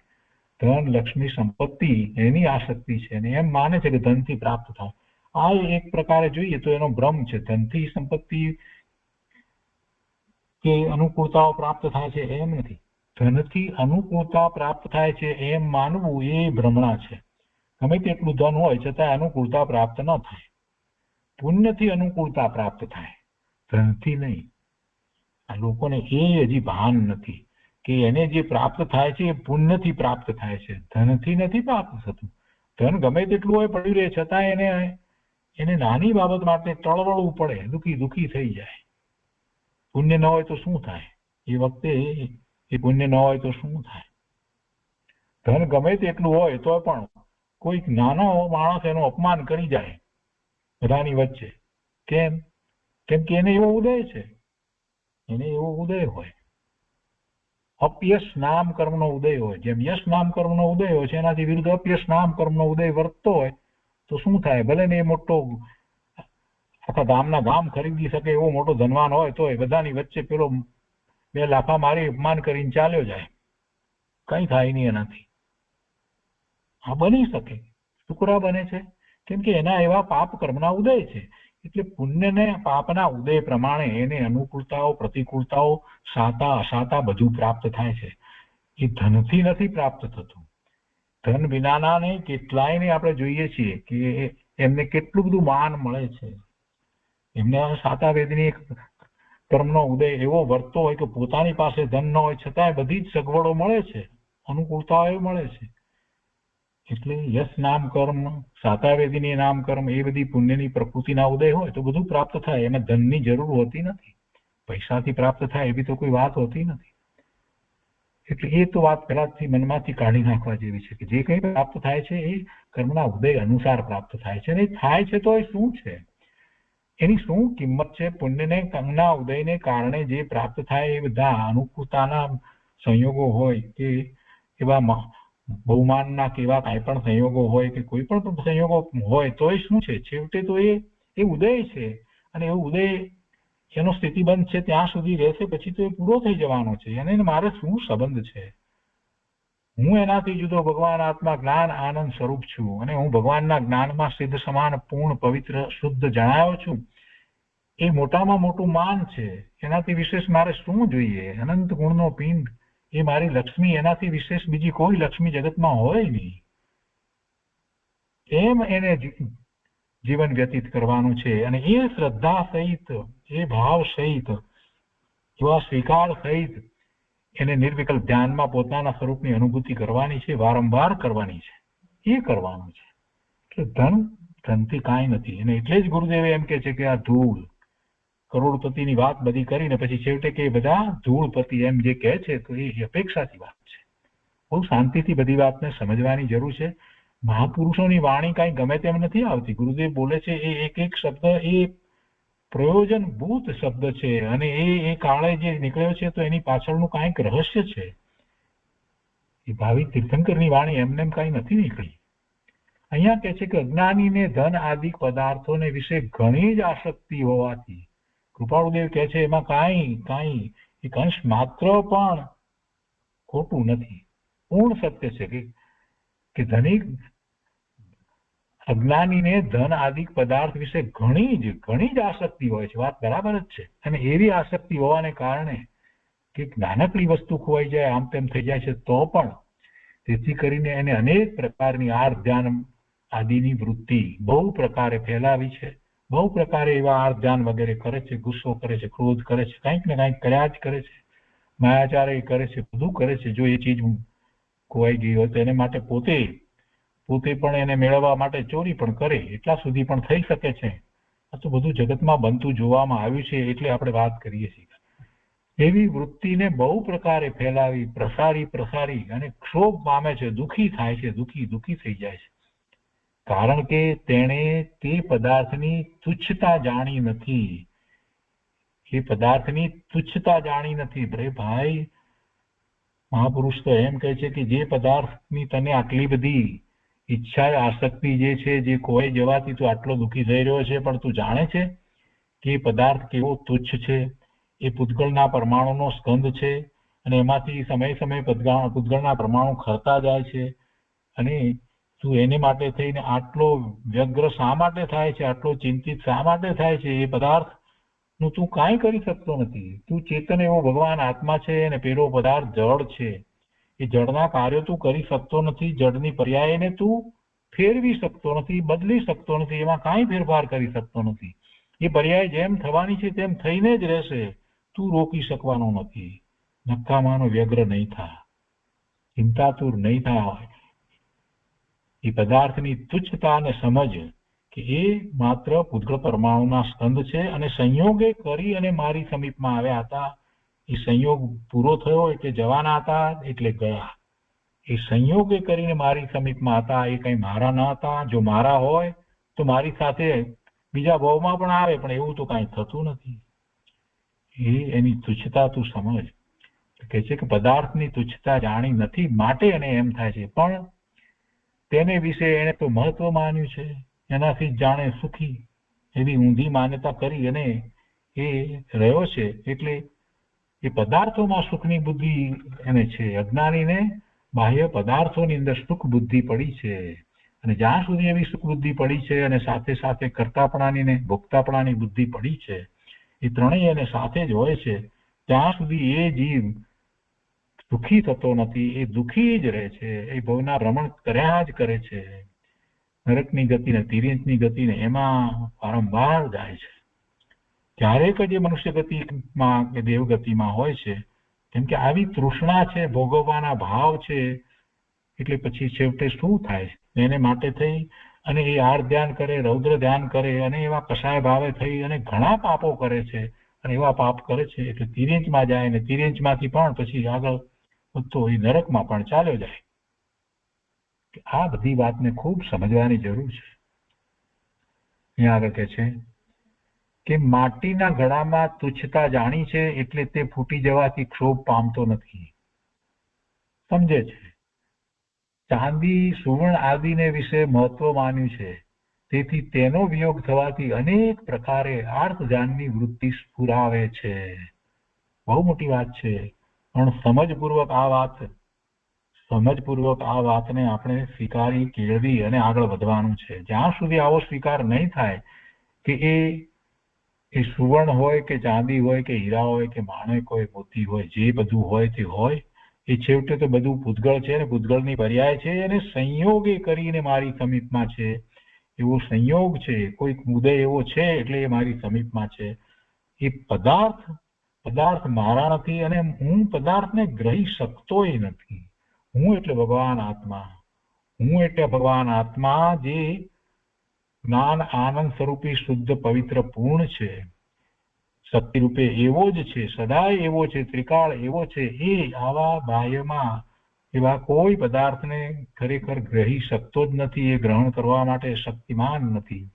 ધન, લક્ષ્મી, સંપત્તિ એની આસક્તિ છે અને એમ માને છે કે ધનથી પ્રાપ્ત થાય. આ એક પ્રકારે જોઈએ તો એનો ભ્રમ છે. ધનથી સંપત્તિ કે અનુકૂળતાઓ પ્રાપ્ત થાય છે એમ નથી. ધનથી અનુકૂળતા પ્રાપ્ત થાય છે એમ માનવું એ ભ્રમણા છે. ગમે તેટલું ધન હોય છતાં અનુકૂળતા પ્રાપ્ત ન થાય. પુણ્યથી અનુકૂળતા પ્રાપ્ત થાય, ધનથી નહીં. આ લોકોને એ હજી ભાન નથી કે એને જે પ્રાપ્ત થાય છે એ પુણ્યથી પ્રાપ્ત થાય છે, ધનથી નથી પ્રાપ્ત થતું. ધન ગમે તેટલું હોય પડ્યું રહે છતાં એને નાની બાબત માટે ટળવળવું પડે, દુઃખી થઈ જાય. પુણ્ય ન હોય તો શું થાય? એ વખતે એ પુણ્ય ન હોય તો શું થાય? ધન ગમે તેટલું હોય તો પણ કોઈક નાનો માણસ એનું અપમાન કરી જાય બધાની વચ્ચે. કેમ કે એને એવો ઉદય છે, એને એવો ઉદય હોય. અપયશ નામ કર્મનો ઉદય હોય. જેમ યશ નામ કર્મનો ઉદય હોય છે એનાથી વિરુદ્ધ અપયશ નામ કર્મનો ઉદય વર્તતો હોય તો શું થાય? ભલે ને એ મોટો આખા ગામના ગામ ખરીદી શકે એવો મોટો ધનવાન હોય તો બધાની વચ્ચે પેલો બે લાફા મારી અપમાન કરીને ચાલ્યો જાય, કઈ થાય નહીં એનાથી. આ બની શકે. શુક્રા બને છે કેમ કે એના એવા પાપ કર્મના ઉદય છે. એટલે પુણ્ય ને પાપના ઉદય પ્રમાણે એને અનુકૂળતાઓ, પ્રતિકૂળતાઓ, સાતા અસાતા બધું પ્રાપ્ત થાય છે. એ ધનથી નથી પ્રાપ્ત થતું. ધન વિનાના કેટલાયને આપણે જોઈએ છીએ કે એમને કેટલું બધું માન મળે છે. એમને સાતા વેદની કર્મનો ઉદય એવો વર્તતો હોય કે પોતાની પાસે ધન ન હોય છતાંય બધી જ સગવડો મળે છે, અનુકૂળતાઓ મળે છે. એટલે યશ નામ કર્મ, સાતા વેદીની નામ કર્મ એ બધી પુણ્યની પ્રકૃતિના ઉદય હોય તો બધું પ્રાપ્ત થાય. એમાં ધનની જરૂર હોતી નથી. પૈસાથી પ્રાપ્ત થાય એવી તો કોઈ વાત હોતી નથી. એટલે એ તો વાત પહેલાથી મનમાંથી કાઢી નાખવા જેવી છે કે જે કંઈ પ્રાપ્ત થાય છે એ કર્મના ઉદય અનુસાર પ્રાપ્ત થાય છે. અને થાય છે તો એ શું છે, એની શું કિંમત છે? પુણ્યને કર્મના ઉદયને કારણે જે પ્રાપ્ત થાય એ બધા અનુકૂળતાના સંયોગો હોય કે એવા બહુમાનના કે એવા કાંઈ પણ સંયોગો હોય કે કોઈ પણ સંયોગો હોય તો એ શું છે? છેવટે તો એ ઉદય છે અને એ ઉદય એનો સ્થિતિબંધ છે ત્યાં સુધી રહેશે, પછી તો એ પૂરો થઈ જવાનો છે. અને મારે શું સંબંધ છે? હું એનાથી જુદો ભગવાન આત્મા જ્ઞાન આનંદ સ્વરૂપ છું અને હું ભગવાનના જ્ઞાનમાં સિદ્ધ સમાન પૂર્ણ પવિત્ર શુદ્ધ જણાયો છું. એ મોટામાં મોટું માન છે. એનાથી વિશેષ મારે શું જોઈએ? અનંત ગુણનો પિંડ એ મારી લક્ષ્મી, એનાથી વિશેષ બીજી કોઈ લક્ષ્મી જગતમાં હોય નહીં. એમ એને જીવન વ્યતીત કરવાનું છે. અને એ શ્રદ્ધા સહિત, એ ભાવ સહિત, એવા સ્વીકાર સહિત એને નિર્વિકલ્પ ધ્યાનમાં પોતાના સ્વરૂપની અનુભૂતિ કરવાની છે, વારંવાર કરવાની છે. એ કરવાનું છે. એટલે ધનથી કાંઈ નથી. અને એટલે જ ગુરુદેવે એમ કે છે કે આ ધૂળ, કરોડપતિની વાત બધી કરીને પછી છેવટે કે બધા ધૂળપતિ એમ જે કહે છે તો એ અપેક્ષાથી વાત છે. બહુ શાંતિથી બધી વાતને સમજવાની જરૂર છે. મહાપુરુષોની વાણી કાંઈ ગમે તેમ નથી આવતી. ગુરુદેવ બોલે છે એ એક એક શબ્દ એ પ્રયોજનભૂત શબ્દ છે અને એ કાળે જે નીકળ્યો છે તો એની પાછળનું કાંઈક રહસ્ય છે. એ ભાવિ તીર્થંકરની વાણી એમને કાંઈ નથી નીકળી. અહીંયા કહે છે કે અજ્ઞાનીને ધન આદિ પદાર્થોને વિશે ઘણી જ આસક્તિ હોવાથી, કૃપાળુદેવ કહે છે એમાં કાંઈ એક અંશ માત્ર પણ ખોટું નથી, પૂર્ણ સત્ય છે કે ધનિક અજ્ઞાનીને ધન આદિ પદાર્થ વિશે ઘણી જ આસક્તિ હોય છે. વાત બરાબર જ છે. અને એવી આસક્તિ હોવાને કારણે કે નાનકડી વસ્તુ ખોવાઈ જાય, આમ તેમ થઈ જાય છે તો પણ તેથી કરીને એને અનેક પ્રકારની આર્ત ધ્યાન આદિની વૃત્તિ બહુ પ્રકારે ફેલાવી છે. બહુ પ્રકારે એવા આર્ત ધ્યાન વગેરે કરે છે, ગુસ્સો કરે છે, ક્રોધ કરે છે, કંઈક ને કંઈક કર્યા જ કરે છે, માયાચાર કરે છે, બધું કરે છે. જો એ ચીજ ખોવાઈ ગઈ હોય તો એને માટે પોતે પણ એને મેળવવા માટે ચોરી પણ કરે, એટલા સુધી પણ થઈ શકે છે. આ તો બધું જગતમાં બનતું જોવામાં આવ્યું છે એટલે આપણે વાત કરીએ છીએ. એવી વૃત્તિને બહુ પ્રકારે ફેલાવી પ્રસારી અને ક્ષોભ પામે છે, દુઃખી થાય છે, દુઃખી થઈ જાય છે. કારણ કે તેણે તે પદાર્થની તુચ્છતા જાણી નથી. એ પદાર્થની તુચ્છતા જાણી નથી. ભાઈ મહાપુરુષ તો એમ કહે છે કે જે પદાર્થની તને આટલી બધી ઈચ્છા આસક્તિ જે છે, જે કોઈ જવાથી તું આટલો દુઃખી થઈ રહ્યો છે, પણ તું જાણે છે કે એ પદાર્થ કેવો તુચ્છ છે, એ પૂતગળના પરમાણુનો સ્કંદ છે, અને એમાંથી સમય સમય પૂતગળના પરમાણુ ખરતા જાય છે, અને તું એને માટે થઈને આટલો વ્યગ્ર શા માટે થાય છે, આટલો ચિંતિત શા માટે થાય છે? એ પદાર્થ નું તું કાંઈ કરી શકતો નથી. તું ચેતન એવો ભગવાન આત્મા છે, અને પેલો પદાર્થ જળ છે. એ જળના કાર્યો તું કરી શકતો નથી. જળની પર્યાયને તું ફેરવી શકતો નથી, બદલી શકતો નથી, એમાં કાંઈ ફેરફાર કરી શકતો નથી. એ પર્યાય જેમ થવાની છે તેમ થઈને જ રહેશે. તું રોકી શકવાનો નથી. નકામાનો વ્યગ્ર નહીં થા, ચિંતાતુર નહીં થા. એ પદાર્થની તુચ્છતાને સમજ કે એ માત્ર પૂતગળ પરમાણુના સ્કંદ છે, અને સંયોગે કરી અને મારી સમીપમાં આવ્યા હતા. એ સંયોગ પૂરો થયો એટલે જવાના હતા, એટલે ગયા. એ સંયોગે કરીને મારી સમીપમાં હતા, એ કઈ મારા ન હતા. જો મારા હોય તો મારી સાથે બીજા ભાવમાં પણ આવે, પણ એવું તો કાંઈ થતું નથી. એની તુચ્છતા તું સમજ. કહે છે કે પદાર્થની તુચ્છતા જાણી નથી, માટે એને એમ થાય છે, પણ તેને વિશે એને તો મહત્વ માન્યું છે, એનાથી જ જાણે સુખી, એવી ઊંધી માન્યતા કરી અને એ રહ્યો છે. એટલે એ પદાર્થોમાં સુખની બુદ્ધિ એને છે. અજ્ઞાનીને બાહ્ય પદાર્થોની અંદર સુખ બુદ્ધિ પડી છે, અને જ્યાં સુધી એવી સુખ બુદ્ધિ પડી છે, અને સાથે સાથે કર્તાપણાની ને ભોગતાપણાની બુદ્ધિ પડી છે, એ ત્રણેય એને સાથે જ હોય છે, ત્યાં સુધી એ જીવ સુખી થતો નથી. એ દુઃખી જ રહે છે. એ ભવના ભ્રમણ કર્યા જ કરે છે. નરકની ગતિ ને તિર્યંચની ગતિ ને એમાં વારંવાર જાય છે. ક્યારેક જ એ મનુષ્ય ગતિમાં કે દેવ ગતિમાં હોય છે, કેમ કે આવી તૃષ્ણા છે, ભોગવવાના ભાવ છે. એટલે પછી છેવટે શું થાય? એને માટે થઈ અને એ આર ધ્યાન કરે, રૌદ્ર ધ્યાન કરે, અને એવા કસાય ભાવે થઈ અને ઘણા પાપો કરે છે, અને એવા પાપ કરે છે એટલે તિર્યંચમાં જાય, અને તિર્યંચમાંથી પણ પછી આગળ તો એ નરકમાં પણ ચાલ્યો જાય. આ બધી વાતને ખૂબ સમજવાની જરૂર છે. અહીંયા આગળ કહે છે કે માટીના ઘડામાં તુચ્છતા જાણી છે, એટલે તે ફૂટી જવાથી ક્ષોભ પામતો નથી. સમજે છે. ચાંદી સુવર્ણ આદિને વિશે મહત્વ માન્યું છે, તેથી તેનો વિયોગ થવાથી અનેક પ્રકારે આર્થ ધ્યાનની વૃત્તિ સ્ફુરાવે છે. બહુ મોટી વાત છે, પણ સમજપૂર્વક આ વાતને આપણે સ્વીકારી કેળવી અને આગળ વધવાનું છે. જ્યાં સુધી આવો સ્વીકાર નહીં થાય કે એ સુવર્ણ હોય કે ચાંદી હોય કે હીરા હોય કે માણેક હોય, મોતી હોય, જે બધું હોય તે હોય, એ છેવટે તો બધું પૂતગળ છે, ને પૂતગળની પર્યાય છે, અને સંયોગે કરીને મારી સમીપમાં છે. એવો સંયોગ છે, કોઈક ઉદય એવો છે, એટલે એ મારી સમીપમાં છે. એ પદાર્થ મારા નથી, અને હું પદાર્થને ગ્રહી શકતોય નથી. હું એટલે ભગવાન આત્મા. હું એટલે ભગવાન આત્મા, જે જ્ઞાન આનંદ સ્વરૂપી શુદ્ધ પવિત્ર પૂર્ણ છે, શક્તિ રૂપે એવો જ છે, સદાય એવો છે, ત્રિકાળ એવો છે. એ આવા બાહ્યમાં એવા કોઈ પદાર્થને ખરેખર ગ્રહી શકતો જ નથી. એ ગ્રહણ કરવા માટે શક્તિમાન નથી.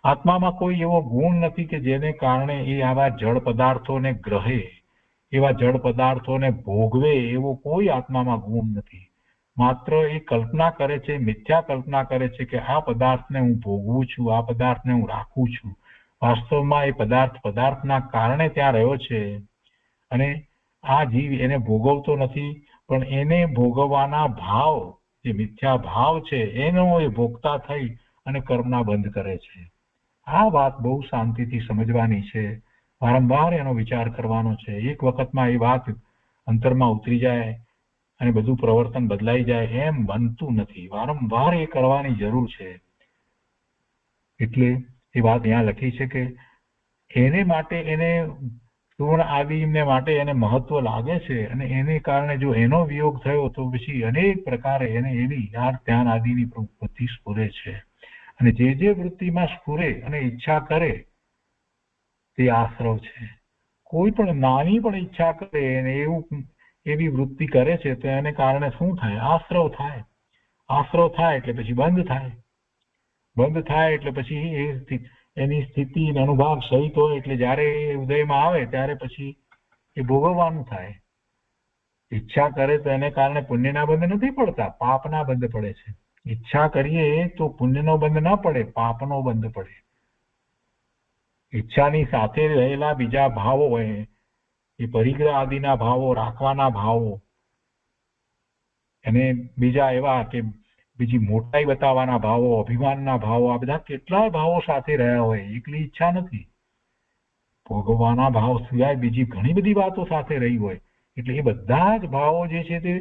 આત્મામાં કોઈ એવો ગુણ નથી કે જેને કારણે એ આવા જળ પદાર્થોને ગ્રહે, એવા જળ પદાર્થોને ભોગવે, એવો કોઈ આત્મામાં ગુણ નથી. માત્ર એ કલ્પના કરે છે, મિથ્યા કલ્પના કરે છે કે આ પદાર્થને હું ભોગવું છું, આ પદાર્થને હું રાખું છું. વાસ્તવમાં એ પદાર્થના કારણે ત્યાં રહ્યો છે, અને આ જીવ એને ભોગવતો નથી, પણ એને ભોગવવાના ભાવ, જે મિથ્યા ભાવ છે, એનો એ ભોગતા થઈ અને કર્મના બંધ કરે છે. આ વાત બહુ શાંતિથી સમજવાની છે. વારંવાર એનો વિચાર કરવાનો છે. એક વખતમાં એ વાત અંતરમાં ઉતરી જાય અને બધું પ્રવર્તન બદલાઈ જાય એમ બનતું નથી. વારંવાર એ કરવાની જરૂર છે. એટલે એ વાત અહીંયા લખી છે કે એને માટે, એને સુવર્ણ આદિને માટે એને મહત્વ લાગે છે, અને એને કારણે જો એનો વિયોગ થયો તો પછી અનેક પ્રકારે એને એવી ધ્યાન આદિની વૃત્તિ સ્ફુરે છે. અને જે વૃત્તિમાં સ્ફુરે અને ઈચ્છા કરે તે આશ્રવ છે. કોઈ પણ નાની પણ ઈચ્છા કરે અને એવી વૃત્તિ કરે છે, તો એને કારણે શું થાય? આશ્રવ થાય. આશ્રવ થાય એટલે પછી બંધ થાય. બંધ થાય એટલે પછી એની સ્થિતિ અને અનુભાગ સહિત હોય એટલે જ્યારે એ ઉદયમાં આવે ત્યારે પછી એ ભોગવવાનું થાય. ઈચ્છા કરે તો એને કારણે પુણ્યના બંધ નથી પડતા, પાપના બંધ પડે છે. ઈચ્છા કરીએ તો પુણ્યનો બંધ ના પડે, પાપનો બંધ પડે. ઈચ્છાની સાથે રહેલા બીજા ભાવો હોય, એ પરિગ્રહ આદિના ભાવો, રાખવાના ભાવો, અને બીજા એવા કે બીજી મોટાઈ બતાવવાના ભાવો, અભિમાનના ભાવો, આ બધા કેટલાય ભાવો સાથે રહ્યા હોય. એકલી ઈચ્છા નથી, ભોગવવાના ભાવ સિવાય બીજી ઘણી બધી વાતો સાથે રહી હોય. એટલે એ બધા જ ભાવો જે છે તે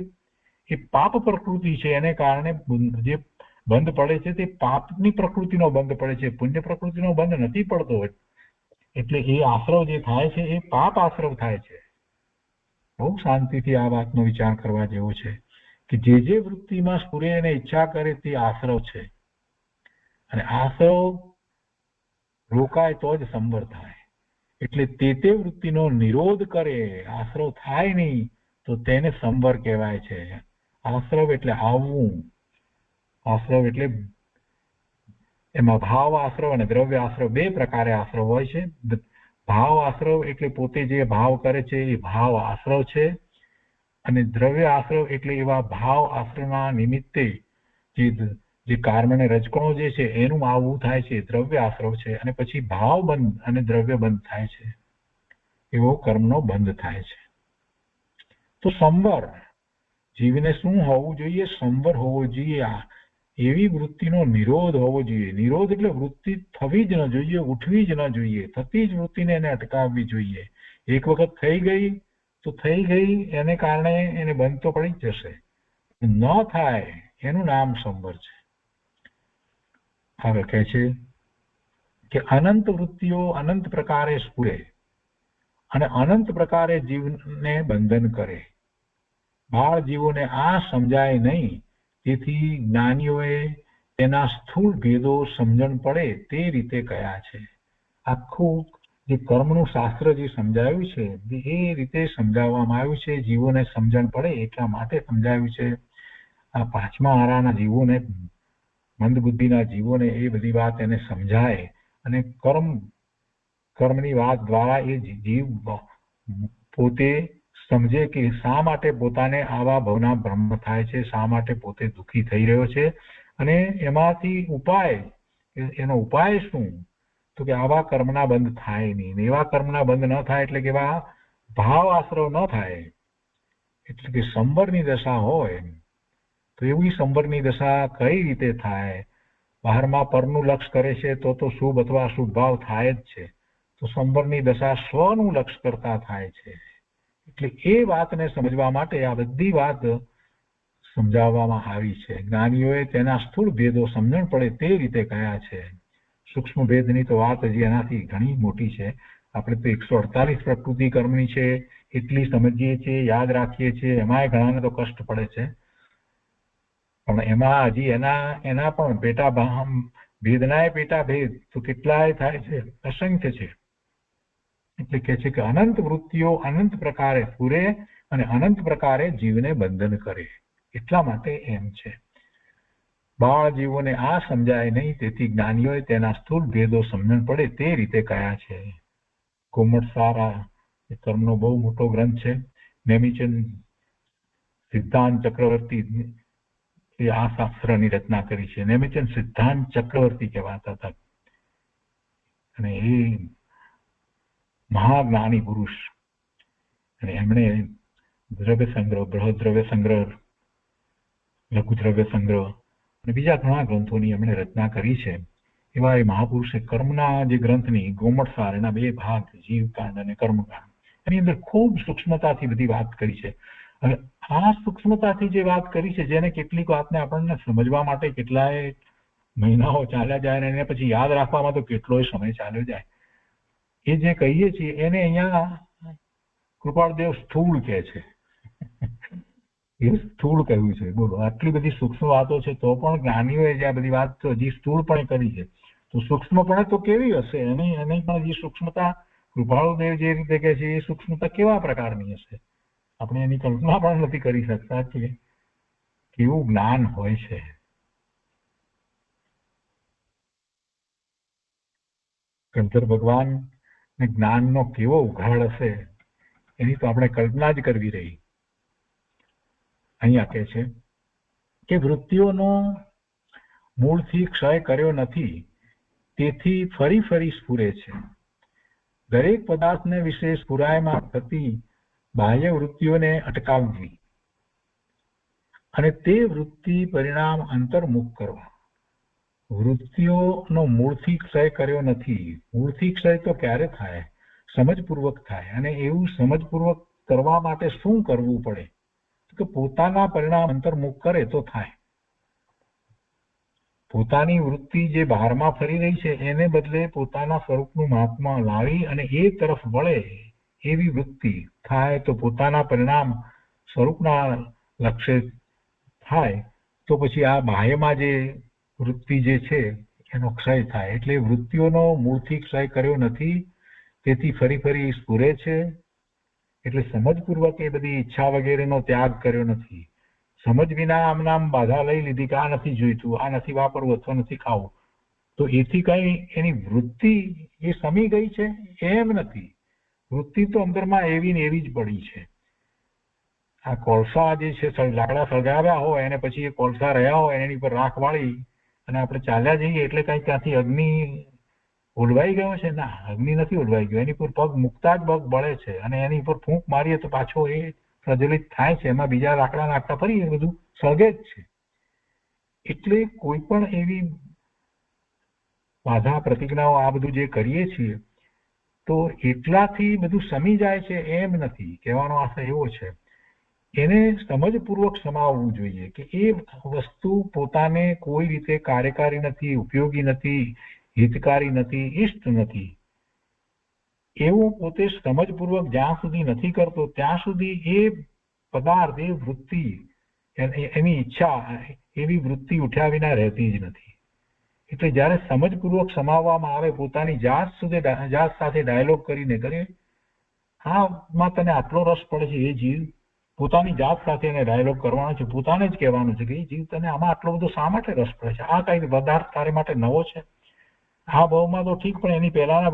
એ પાપ પ્રકૃતિ છે, એને કારણે જે બંધ પડે છે તે પાપની પ્રકૃતિનો બંધ પડે છે, પુણ્ય પ્રકૃતિનો બંધ નથી પડતો. એટલે એ આશ્રવ જે થાય છે એ પાપ આશ્રવ થાય છે. બહુ શાંતિથી આ વાતનો વિચાર કરવા જેવો છે કે જે વૃત્તિમાં સ્ફુરે એને ઈચ્છા કરે તે આશ્રવ છે, અને આશ્રવ રોકાય તો જ સંવર થાય. એટલે તે વૃત્તિનો નિરોધ કરે, આશ્રવ થાય નહીં તો તેને સંવર કહેવાય છે. આશ્રવ એટલે આવવું. આશ્રવ એટલે એમાં ભાવ આશ્રવ અને દ્રવ્ય આશ્રવ બે પ્રકારે આશ્રવ હોય છે. ભાવ આશ્રવ એટલે પોતે જે ભાવ કરે છે એ ભાવ આશ્રવ છે, અને દ્રવ્ય આશ્રવ એટલે એવા ભાવ આશ્રવના નિમિત્તે જે કર્મ અને રજકણો જે છે એનું આવવું થાય છે, દ્રવ્ય આશ્રવ છે. અને પછી ભાવ બંધ અને દ્રવ્ય બંધ થાય છે, એવો કર્મનો બંધ થાય છે. તો સંવર જીવને શું હોવું જોઈએ? સંવર હોવો જોઈએ. એવી વૃત્તિનો નિરોધ હોવો જોઈએ. નિરોધ એટલે વૃત્તિ થવી જ ન જોઈએ, ઉઠવી જ ન જોઈએ. થતી જ વૃત્તિને એને અટકાવવી જોઈએ. એક વખત થઈ ગઈ તો થઈ ગઈ, એને કારણે એને બંધ તો પડી જ જશે. ન થાય એનું નામ સંવર છે. હવે કહે છે કે અનંત વૃત્તિઓ અનંત પ્રકારે સ્ફુરે અને અનંત પ્રકારે જીવને બંધન કરે. બાળ જીવોને આ સમજાય નહીં, તેથી જ્ઞાનીઓએ તેના સ્થૂળ ભેદો સમજણ પડે તે રીતે કયા છે. આખું જે કર્મનું શાસ્ત્ર જે સમજાવ્યું છે એ રીતે સમજાવવામાં આવ્યું છે. જીવોને સમજણ પડે એટલા માટે સમજાવ્યું છે. આ પાંચમા આરાના જીવોને, મંદ બુદ્ધિના જીવોને એ બધી વાત એને સમજાય, અને કર્મની વાત દ્વારા એ જીવ પોતે સમજે કે શા માટે પોતાને આવા ભવના ભ્રમ થાય છે, શા માટે પોતે દુઃખી થઈ રહ્યો છે, અને એમાંથી એનો ઉપાય શું? તો કે આવા કર્મના બંધ થાય નહીં. એવા કર્મના બંધ ન થાય એટલે કે એવા ભાવ આશ્રવ ન થાય, એટલે કે સંવરની દશા હોય. તો એવી સંવરની દશા કઈ રીતે થાય? બહારમાં પરનું લક્ષ કરે છે તો શુભ અથવા અશુભ ભાવ થાય જ છે. તો સંવરની દશા સ્વનું લક્ષ કરતા થાય છે. એટલે એ વાતને સમજવા માટે આ બધી વાત સમજાવવામાં આવી છે. જ્ઞાનીઓએ તેના સ્થૂળ ભેદો સમજણ પડે તે રીતે કયા છે. સૂક્ષ્મ ભેદની તો વાત હજી એનાથી ઘણી મોટી છે. આપણે તો 148 પ્રકૃતિ કર્મની છે એટલી સમજીએ છીએ, યાદ રાખીએ છીએ, એમાંય ઘણાને તો કષ્ટ પડે છે. પણ એમાં હજી એના પણ પેટા ભેદનાય પેટા ભેદ તો કેટલાય થાય છે, અસંખ્ય છે. એટલે કે છે કે અનંત વૃત્તિઓ અનંત પ્રકારે સ્ફુરે અને અનંત પ્રકારે જીવને બંધન કરે. એટલા માટે એમ છે. બાળ જીવોને આ સમજાય નહીં, તેથી જ્ઞાનીઓએ તેના સ્થૂળ ભેદો સમજણ પડે તે રીતે કયા છે. કોમળસાર એ કર્મનો બહુ મોટો ગ્રંથ છે. નેમિચંદ સિદ્ધાંત ચક્રવર્તી એ આ શાસ્ત્રની રચના કરી છે. નેમિચંદ સિદ્ધાંત ચક્રવર્તી કહેવાતા હતા, અને એ મહાજ્ઞાની પુરુષ. અને એમણે દ્રવ્ય સંગ્રહ, બૃહદ દ્રવ્ય સંગ્રહ, લઘુ દ્રવ્ય સંગ્રહ અને બીજા ઘણા ગ્રંથોની એમણે રચના કરી છે. એવા એ મહાપુરુષે કર્મના જે ગ્રંથની ગોમટસાર, એના બે ભાગ, જીવકાંડ અને કર્મકાંડ, એની અંદર ખૂબ સૂક્ષ્મતાથી બધી વાત કરી છે. હવે આ સૂક્ષ્મતાથી જે વાત કરી છે, જેને કેટલીક વાતને આપણને સમજવા માટે કેટલાય મહિનાઓ ચાલ્યા જાય, અને એને પછી યાદ રાખવામાં તો કેટલોય સમય ચાલ્યો જાય. એ જે કહીએ છીએ એને અહીંયા કૃપાળદેવ સ્થૂળ કહે છે. એ સ્થૂળ કહ્યું છે. બોલો, આટલી બધી સૂક્ષ્મ વાતો છે તો પણ જ્ઞાનીઓએ જે આ બધી વાત તો હજી સ્થૂળ પણ કરી છે, તો સૂક્ષ્મપણે તો કેવી હશે? એની પણ જે સૂક્ષ્મતા કૃપાળુદેવ જે રીતે કહે છે એ સૂક્ષ્મતા કેવા પ્રકારની હશે? આપણે એની કલ્પના પણ નથી કરી શકતા કે કેવું જ્ઞાન હોય છે. કંધર ભગવાન ને જ્ઞાનનો કેવો ઉઘાડ હશે એની તો આપણે કલ્પના જ કરવી રહી. અહીંયા કહે છે કે વૃત્તિઓનો મૂળથી ક્ષય કર્યો નથી, તેથી ફરી ફરી સ્ફુરે છે. દરેક પદાર્થને વિશે સ્ફુરાયમાન થતી બાહ્ય વૃત્તિઓને અટકાવવી અને તે વૃત્તિ પરિણામ અંતર્મુખ કરવા. વૃત્તિઓનો મૂળથી ક્ષય કર્યો નથી. મૂળથી ક્ષય તો ક્યારે થાય? સમજપૂર્વક થાય. અને એવું સમજપૂર્વક કરવા માટે શું કરવું પડે? કે પોતાના પરિણામ અંતર્મુખ કરે તો થાય. પોતાની વૃત્તિ જે બહારમાં ફરી રહી છે એને બદલે પોતાના સ્વરૂપનું મહાત્મા લાવી અને એ તરફ વળે એવી વૃત્તિ થાય તો પોતાના પરિણામ સ્વરૂપના લક્ષ્ય થાય તો પછી આ બાહ્યમાં જે વૃત્તિ જે છે એનો ક્ષય થાય. એટલે વૃત્તિઓનો મૂળથી ક્ષય કર્યો નથી, તેથી ફરી ફરી સ્ફુરે છે. એટલે સમજપૂર્વક એ બધી ઈચ્છા વગેરેનો ત્યાગ કર્યો નથી. સમજ વિના આમ નામ બાધા લઈ લીધી કે આ નથી જોઈતું, આ નથી વાપરવું અથવા નથી ખાવું, તો એથી કઈ એની વૃત્તિ એ સમી ગઈ છે એમ નથી. વૃત્તિ તો અંદરમાં એવી ને એવી જ પડી છે. આ કોલસા જે છે લાકડા સળગાવ્યા હોય અને પછી એ કોલસા રહ્યા હોય એની પર રાખ વાળી અને આપણે ચાલ્યા જઈએ એટલે કઈ ત્યાંથી અગ્નિ ઓલવાઈ ગયો છે? ના, અગ્નિ નથી ઓલવાઈ ગયો. એની પર પગ મૂકતા જ પગ બળે છે અને એની પર ફૂંક મારીએ તો પાછો એ પ્રજ્વલિત થાય છે. એમાં બીજા લાકડા નાખતા ફરી એ બધું સળગે જ છે. એટલે કોઈ પણ એવી બાધા પ્રતિજ્ઞાઓ આ બધું જે કરીએ છીએ તો એટલાથી બધું સમી જાય છે એમ નથી. કહેવાનો આશય એવો છે એને સમજપૂર્વક સમાવવું જોઈએ કે એ વસ્તુ પોતાને કોઈ રીતે કાર્યકારી નથી, ઉપયોગી નથી, હિતકારી નથી, ઈષ્ટ નથી. એવું પોતે સમજપૂર્વક જ્યાં સુધી નથી કરતો ત્યાં સુધી એ પદાર્થ, એ વૃત્તિ, એની ઈચ્છા એવી વૃત્તિ ઉઠ્યા વિના રહેતી જ નથી. એટલે જયારે સમજપૂર્વક સમાવવામાં આવે, પોતાની જાત સાથે ડાયલોગ કરીને કરે, આમાં તને આટલો રસ પડે છે, એ જીવ પોતાની જાત સાથે એને ડાયલોગ કરવાનો છે, પોતાને જ કહેવાનું છે કે એ જીવ તને આમાં આટલો બધો શા માટે રસ પડે છે? આ કઈ પદાર્થ તારે માટે નવો છે? આ ભાવમાં તો ઠીક, પણ એની પહેલાના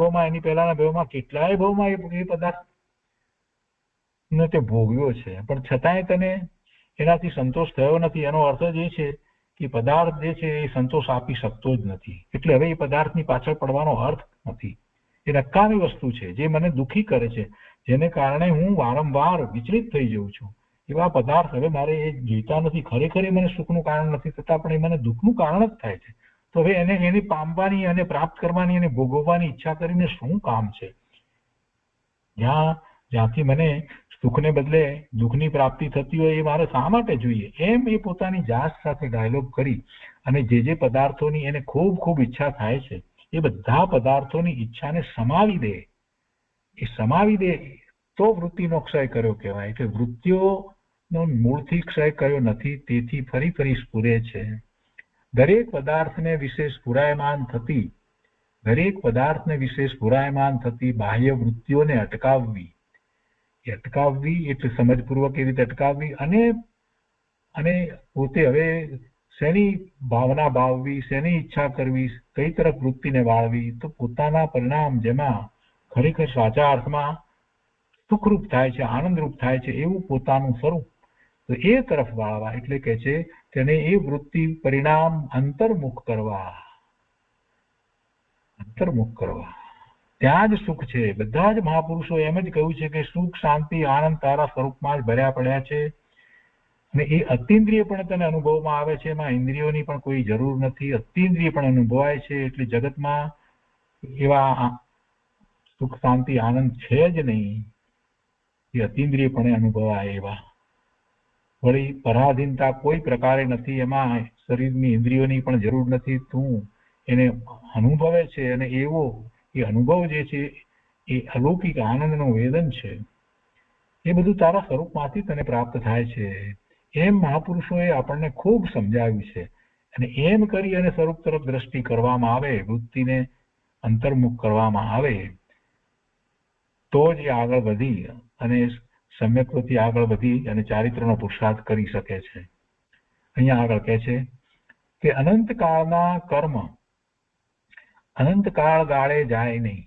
ભાવમાં કેટલાય ભાવમાં એ પદાર્થ ને તે ભોગવ્યો છે, પણ છતાંય તને એનાથી સંતોષ થયો નથી. એનો અર્થ જ એ છે કે પદાર્થ જે છે એ સંતોષ આપી શકતો જ નથી. એટલે હવે એ પદાર્થની પાછળ પડવાનો અર્થ નથી. એ નકામી વસ્તુ છે જે મને દુઃખી કરે છે, જેને કારણે હું વારંવાર વિચલિત થઈ જઉં છું. એવા પદાર્થ હવે મારે એ જોઈતા નથી. ખરેખર એ મને સુખનું કારણ નથી થતા, પણ એ મને દુઃખનું કારણ જ થાય છે. તો હવે એને પામવાની અને પ્રાપ્ત કરવાની અને ભોગવવાની ઈચ્છા કરીને શું કામ છે? જ્યાંથી મને સુખને બદલે દુઃખની પ્રાપ્તિ થતી હોય એ મારે શા માટે જોઈએ? એમ એ પોતાની જાત સાથે ડાયલોગ કરી અને જે પદાર્થોની એને ખૂબ ખૂબ ઈચ્છા થાય છે એ બધા પદાર્થોની ઈચ્છાને સમાવી દે. એ સમાવી દે તો વૃત્તિનો ક્ષય કર્યો કહેવાય. એટલે વૃત્તિઓનો મૂળથી ક્ષય કર્યો નથી, તેથી ફરી ફરી સ્ફુરે છે. દરેક પદાર્થને વિશે સ્ફુરાયમાન થતી બાહ્ય વૃત્તિઓને અટકાવવી. એટલે સમજપૂર્વક એવી રીતે અટકાવવી અને પોતે હવે શેની ભાવના ભાવવી, શેની ઈચ્છા કરવી, કઈ તરફ વૃત્તિને વાળવી, તો પોતાના પરિણામ જેમાં ખરેખર સાચા અર્થમાં સુખરૂપ થાય છે, આનંદરૂપ થાય છે એવું પોતાનું સ્વરૂપ, તો એ તરફ વાળવા. એટલે કે છે તેને એ વૃત્તિ પરિણામ અંતર્મુખ કરવા. ત્યાં જ સુખ છે. બધા જ મહાપુરુષો એમ જ કહ્યું છે કે સુખ, શાંતિ, આનંદ તારા સ્વરૂપમાં જ ભર્યા પડ્યા છે અને એ અતિન્દ્રિય પણ તને અનુભવમાં આવે છે. એમાં ઇન્દ્રિયોની પણ કોઈ જરૂર નથી, અતિન્દ્રિય પણ અનુભવાય છે. એટલે જગતમાં એવા સુખ, શાંતિ, આનંદ છે જ નહીં, એ અતિન્દ્રિય પણ અનુભવાય એવા. વળી પરાધીનતા કોઈ પ્રકારે નથી, એમાં શરીરની ઇન્દ્રિયોની પણ જરૂર નથી. તું એને અનુભવે છે અને એવો એ અનુભવ જે છે એ અલૌકિક આનંદનું વેદન છે. એ બધું તારા સ્વરૂપમાંથી તને પ્રાપ્ત થાય છે. એમ મહાપુરુષોએ આપણને ખૂબ સમજાવ્યું છે. અને એમ કરી અને સ્વરૂપ તરફ દ્રષ્ટિ કરવામાં આવે, વૃત્તિને અંતર્મુખ કરવામાં આવે, તો જ એ આગળ વધી અને સમ્યક્વથી આગળ વધી અને ચારિત્રનો પુરુષાર્થ કરી શકે છે. અહીંયા આગળ કહે છે કે અનંતકાળ ગાળે જાય નહીં,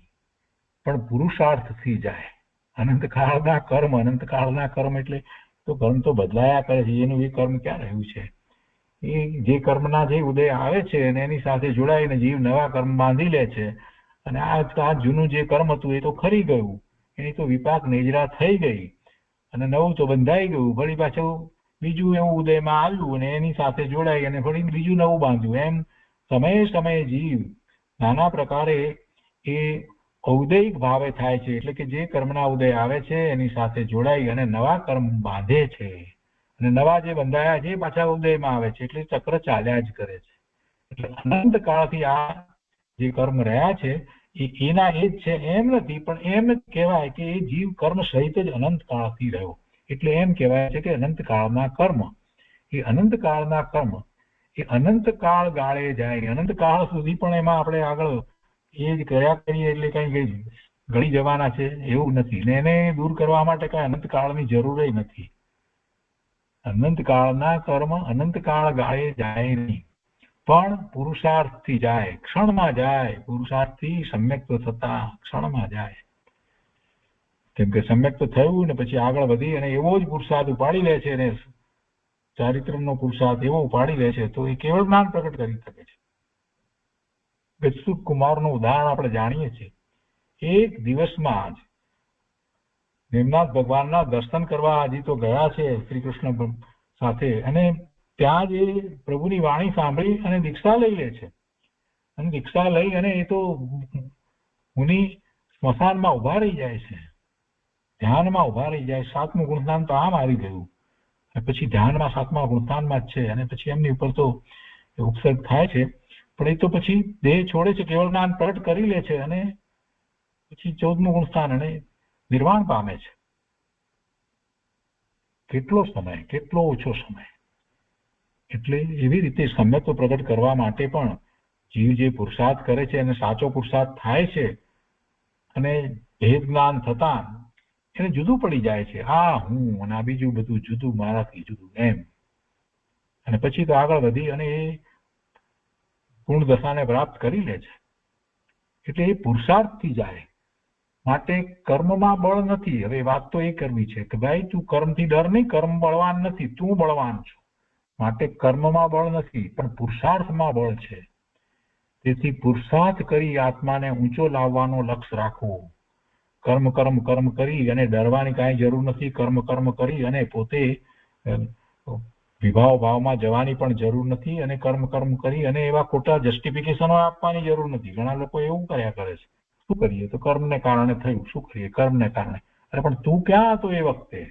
પણ પુરુષાર્થથી જાય. અનંતકાળના કર્મ, અનંતકાળના કર્મ એટલે તો કર્મ તો બદલાયા કરે છે, એનું એ કર્મ ક્યાં રહ્યું છે? એ જે કર્મના જે ઉદય આવે છે અને એની સાથે જોડાઈને જીવ નવા કર્મ બાંધી લે છે, અને આ જૂનું જે કર્મ હતું એ તો ખરી ગયું, એની તો વિપાક નેજરા થઈ ગઈ, અને નવું તો બંધાઈ ગયું. ફરી પાછું બીજું એવું ઉદયમાં આવ્યું અને એની સાથે જોડાઈ અને ફરી બીજું નવું બાંધ્યું. એમ સમયે સમયે જીવ નાના પ્રકારે એ ઔદયિક ભાવે થાય છે, એટલે કે જે કર્મના ઉદય આવે છે એની સાથે જોડાઈ અને નવા કર્મ બાંધે છે, અને નવા જે બંધાયા છે પાછા ઉદયમાં આવે છે, એટલે ચક્ર ચાલ્યા જ કરે છે. એટલે અનંત કાળથી આ જે કર્મ રહ્યા છે એના એ જ છે એમ નથી, પણ એમ જ કહેવાય કે એ જીવ કર્મ સહિત જ અનંત કાળથી રહ્યો, એટલે એમ કહેવાય છે કે અનંત કાળના કર્મ. એ અનંત કાળના કર્મ એ અનંત કાળ ગાળે જાય, અનંત કાળ સુધી પણ એમાં આપણે આગળ એ જ કર્યા કરીએ એટલે કઈ ગળી જવાના છે એવું નથી, ને એને દૂર કરવા માટે કઈ અનંત કાળની જરૂર નથી. અનંત કાળના કર્મ અનંત કાળ ગાળે જાય નહીં, પણ પુરુષાર્થથી જાય, ક્ષણમાં જાય. પુરુષાર્થથી સમ્યક થતા ક્ષણમાં જાય. કેમ કે સમ્યક થયું ને પછી આગળ વધી અને એવો જ પુરુષાર્થ ઉપાડી લે છે, ને ચારિત્રનો પુરુષાર્થ એવો ઉપાડી લે છે તો એ કેવળ જ્ઞાન પ્રગટ કરી શકે છે. વિશુદ્ધ કુમારનું ઉદાહરણ આપણે જાણીએ છીએ. એક દિવસમાં જ નિમનાથ ભગવાનના દર્શન કરવા હજી તો ગયા છે શ્રી કૃષ્ણ સાથે, અને ત્યાં જ એ પ્રભુની વાણી સાંભળી અને દીક્ષા લઈ લે છે. અને દીક્ષા લઈ અને એ તો મુનિ સ્મશાનમાં ઉભા રહી જાય છે, ધ્યાનમાં ઉભા રહી જાય. 7મું ગુણસ્થાન તો આમ આવી ગયું, અને પછી ધ્યાનમાં 7મા ગુણસ્થાનમાં જ છે, અને પછી એમની ઉપર તો ઉપસર્ગ થાય છે, પણ એ તો પછી દેહ છોડે છે, કેવળ જ્ઞાન પ્રગટ કરી લે છે, અને પછી 14મું ગુણસ્થાન અને નિર્વાણ પામે છે. કેટલો સમય, કેટલો ઓછો સમય! એટલે એવી રીતે સમ્યક્ત્વ પ્રગટ કરવા માટે પણ જીવ જે પુરુષાર્થ કરે છે અને સાચો પુરુષાર્થ થાય છે, અને ભેદ જ્ઞાન થતા એને જુદું પડી જાય છે, આ હું અને આ બીજું બધું જુદું, મારાથી જુદું એમ. અને પછી તો આગળ વધી અને એ પૂર્ણ દશાને પ્રાપ્ત કરી લે છે. એટલે એ પુરુષાર્થથી જાય, માટે કર્મમાં બળ નથી. હવે વાત તો એ કરવી છે કે ભાઈ તું કર્મથી ડર નહીં, કર્મ બળવાન નથી, તું બળવાન છો. માટે કર્મમાં બળ નથી, પણ પુરુષાર્થમાં બળ છે. તેથી પુરુષાર્થ કરી આત્માને ઊંચો લાવવાનો લક્ષ્ય રાખવો. કર્મ કર્મ કર્મ કરી અને ડરવાની કાંઈ જરૂર નથી. કર્મ કર્મ કરી અને પોતે વિભાવ ભાવમાં જવાની પણ જરૂર નથી, અને કર્મ કર્મ કરી અને એવા ખોટા જસ્ટિફિકેશનો આપવાની જરૂર નથી. ઘણા લોકો એવું કર્યા કરે છે, શું કરીએ તો કર્મને કારણે થયું, શું કરીએ કર્મને કારણે. અરે પણ તું ક્યાં હતો એ વખતે?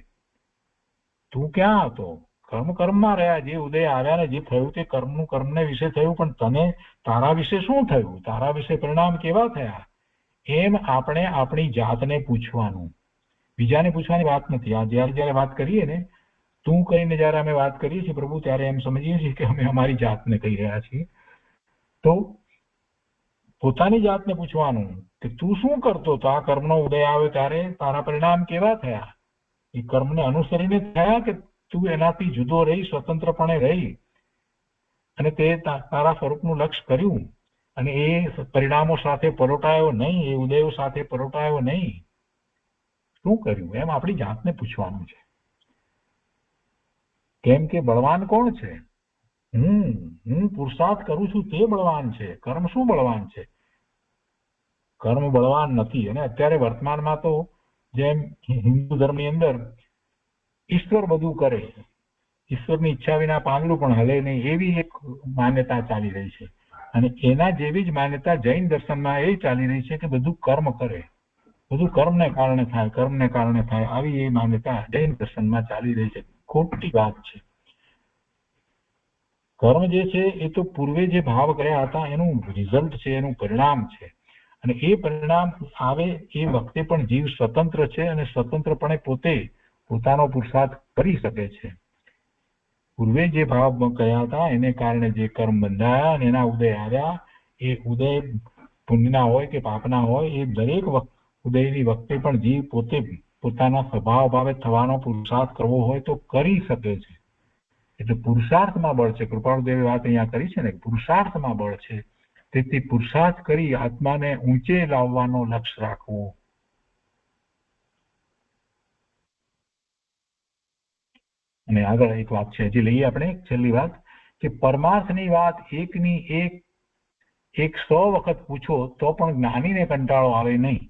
તું ક્યાં હતો? કર્મ કર્મમાં રહ્યા. જે ઉદય આવ્યા ને જે થયું તે કર્મનું કર્મને વિશે થયું, પણ તને તારા વિશે શું થયું, તારા વિશે પરિણામ કેવા થયા, એમ આપણે આપણી જાતને પૂછવાનું. બીજાને પૂછવાની વાત નથી. આ જયારે વાત કરીએ ને તું કહીને જયારે અમે વાત કરીએ છીએ પ્રભુ, ત્યારે એમ સમજીએ છીએ કે અમે અમારી જાતને કહી રહ્યા છીએ. તો પોતાની જાતને પૂછવાનું કે તું શું કરતો તો આ કર્મનો ઉદય આવ્યો ત્યારે તારા પરિણામ કેવા થયા? એ કર્મને અનુસરીને થયા કે તું એનાથી જુદો રહી, સ્વતંત્રપણે રહી અને તે તારા સ્વરૂપનું લક્ષ્ય કર્યું અને એ પરિણામો સાથે પરોટાયો નહીં, એ ઉદયો સાથે પરોટાયો નહીં? શું કર્યું? એમ આપણી જાતને પૂછવાનું છે. કેમ કે બળવાન કોણ છે? હું પુરુષાર્થ કરું છું તે બળવાન છે. કર્મ શું બળવાન છે? કર્મ બળવાન નથી. અને અત્યારે વર્તમાનમાં તો જેમ હિન્દુ ધર્મની અંદર ઈશ્વર બધું કરે, ઈશ્વરની ઈચ્છા વિના પાંદડું પણ હલે નહીં, એવી એક માન્યતા ચાલી રહી છે. અને એના જેવી જ માન્યતા જૈન દર્શનમાં એ ચાલી રહી છે કે બધું કર્મ કરે, બધું કર્મને કારણે થાય, કર્મને કારણે થાય, આવી એ માન્યતા જૈન દર્શનમાં ચાલી રહી છે. ખોટી વાત છે. કર્મ જે છે એ તો પૂર્વે જે ભાવ કર્યા હતા એનું રિઝલ્ટ છે, એનું પરિણામ છે. અને એ પરિણામ આવે એ વખતે પણ જીવ સ્વતંત્ર છે અને સ્વતંત્રપણે પોતે પોતાનો પુરુષાર્થ કરી શકે છે. પૂર્વે જે ભાવ કર્યા હતા એને કારણે જે કર્મ બંધાયા અને એના ઉદય આવ્યા, એ ઉદય પુણ્યના હોય કે પાપના હોય, એ દરેક ઉદયની વખતે પણ જીવ પોતે પોતાના સ્વભાવ ભાવે થવાનો પુરુષાર્થ કરવો હોય તો કરી શકે છે. એટલે પુરુષાર્થમાં બળ છે. કૃપાળુદેવે વાત અહીંયા કરી છે ને, પુરુષાર્થમાં બળ છે. તેથી પુરુષાર્થ કરી આત્માને ઊંચે લાવવાનો લક્ષ્ય રાખવો. અને આગળ એક વાત છે, હજી લઈએ આપણે છેલ્લી વાત, કે પરમાર્થની વાત એકની એક 100 વખત પૂછો તો પણ જ્ઞાનીને કંટાળો આવે નહીં,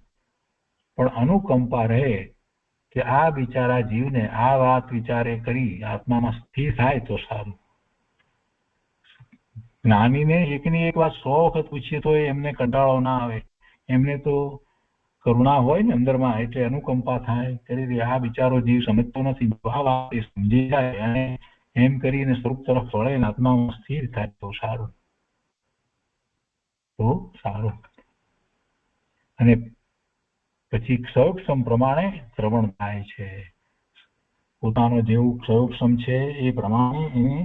પણ અનુકંપા રહે કે આ બિચારા જીવને આ વાત વિચારે કરી આત્મામાં સ્થિર થાય તો સારું. જ્ઞાનીને એકની એક વાત 100 વખત પૂછીએ તો એમને કંટાળો ના આવે, એમને તો કરુણા હોય ને અંદરમાં, એટલે અનુકંપા થાય કરી આ બિચારો જીવ સમજતો નથી, આ વાત સમજી જાય અને એમ કરીને સ્વરૂપ તરફ વળે ને આત્મામાં સ્થિર થાય તો સારું. અને પછી ક્ષયોક્ષમ પ્રમાણે શ્રવણ થાય છે. પોતાનો જેવું ક્ષયોક્ષમ છે એ પ્રમાણે એને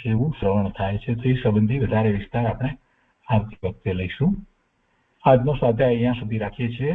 એવું શ્રવણ થાય છે. તો એ સંબંધી વધારે વિસ્તાર આપણે આવતી વખતે લઈશું. આજનો સ્વાધ્યાય અહીંયા સુધી રાખીએ છીએ.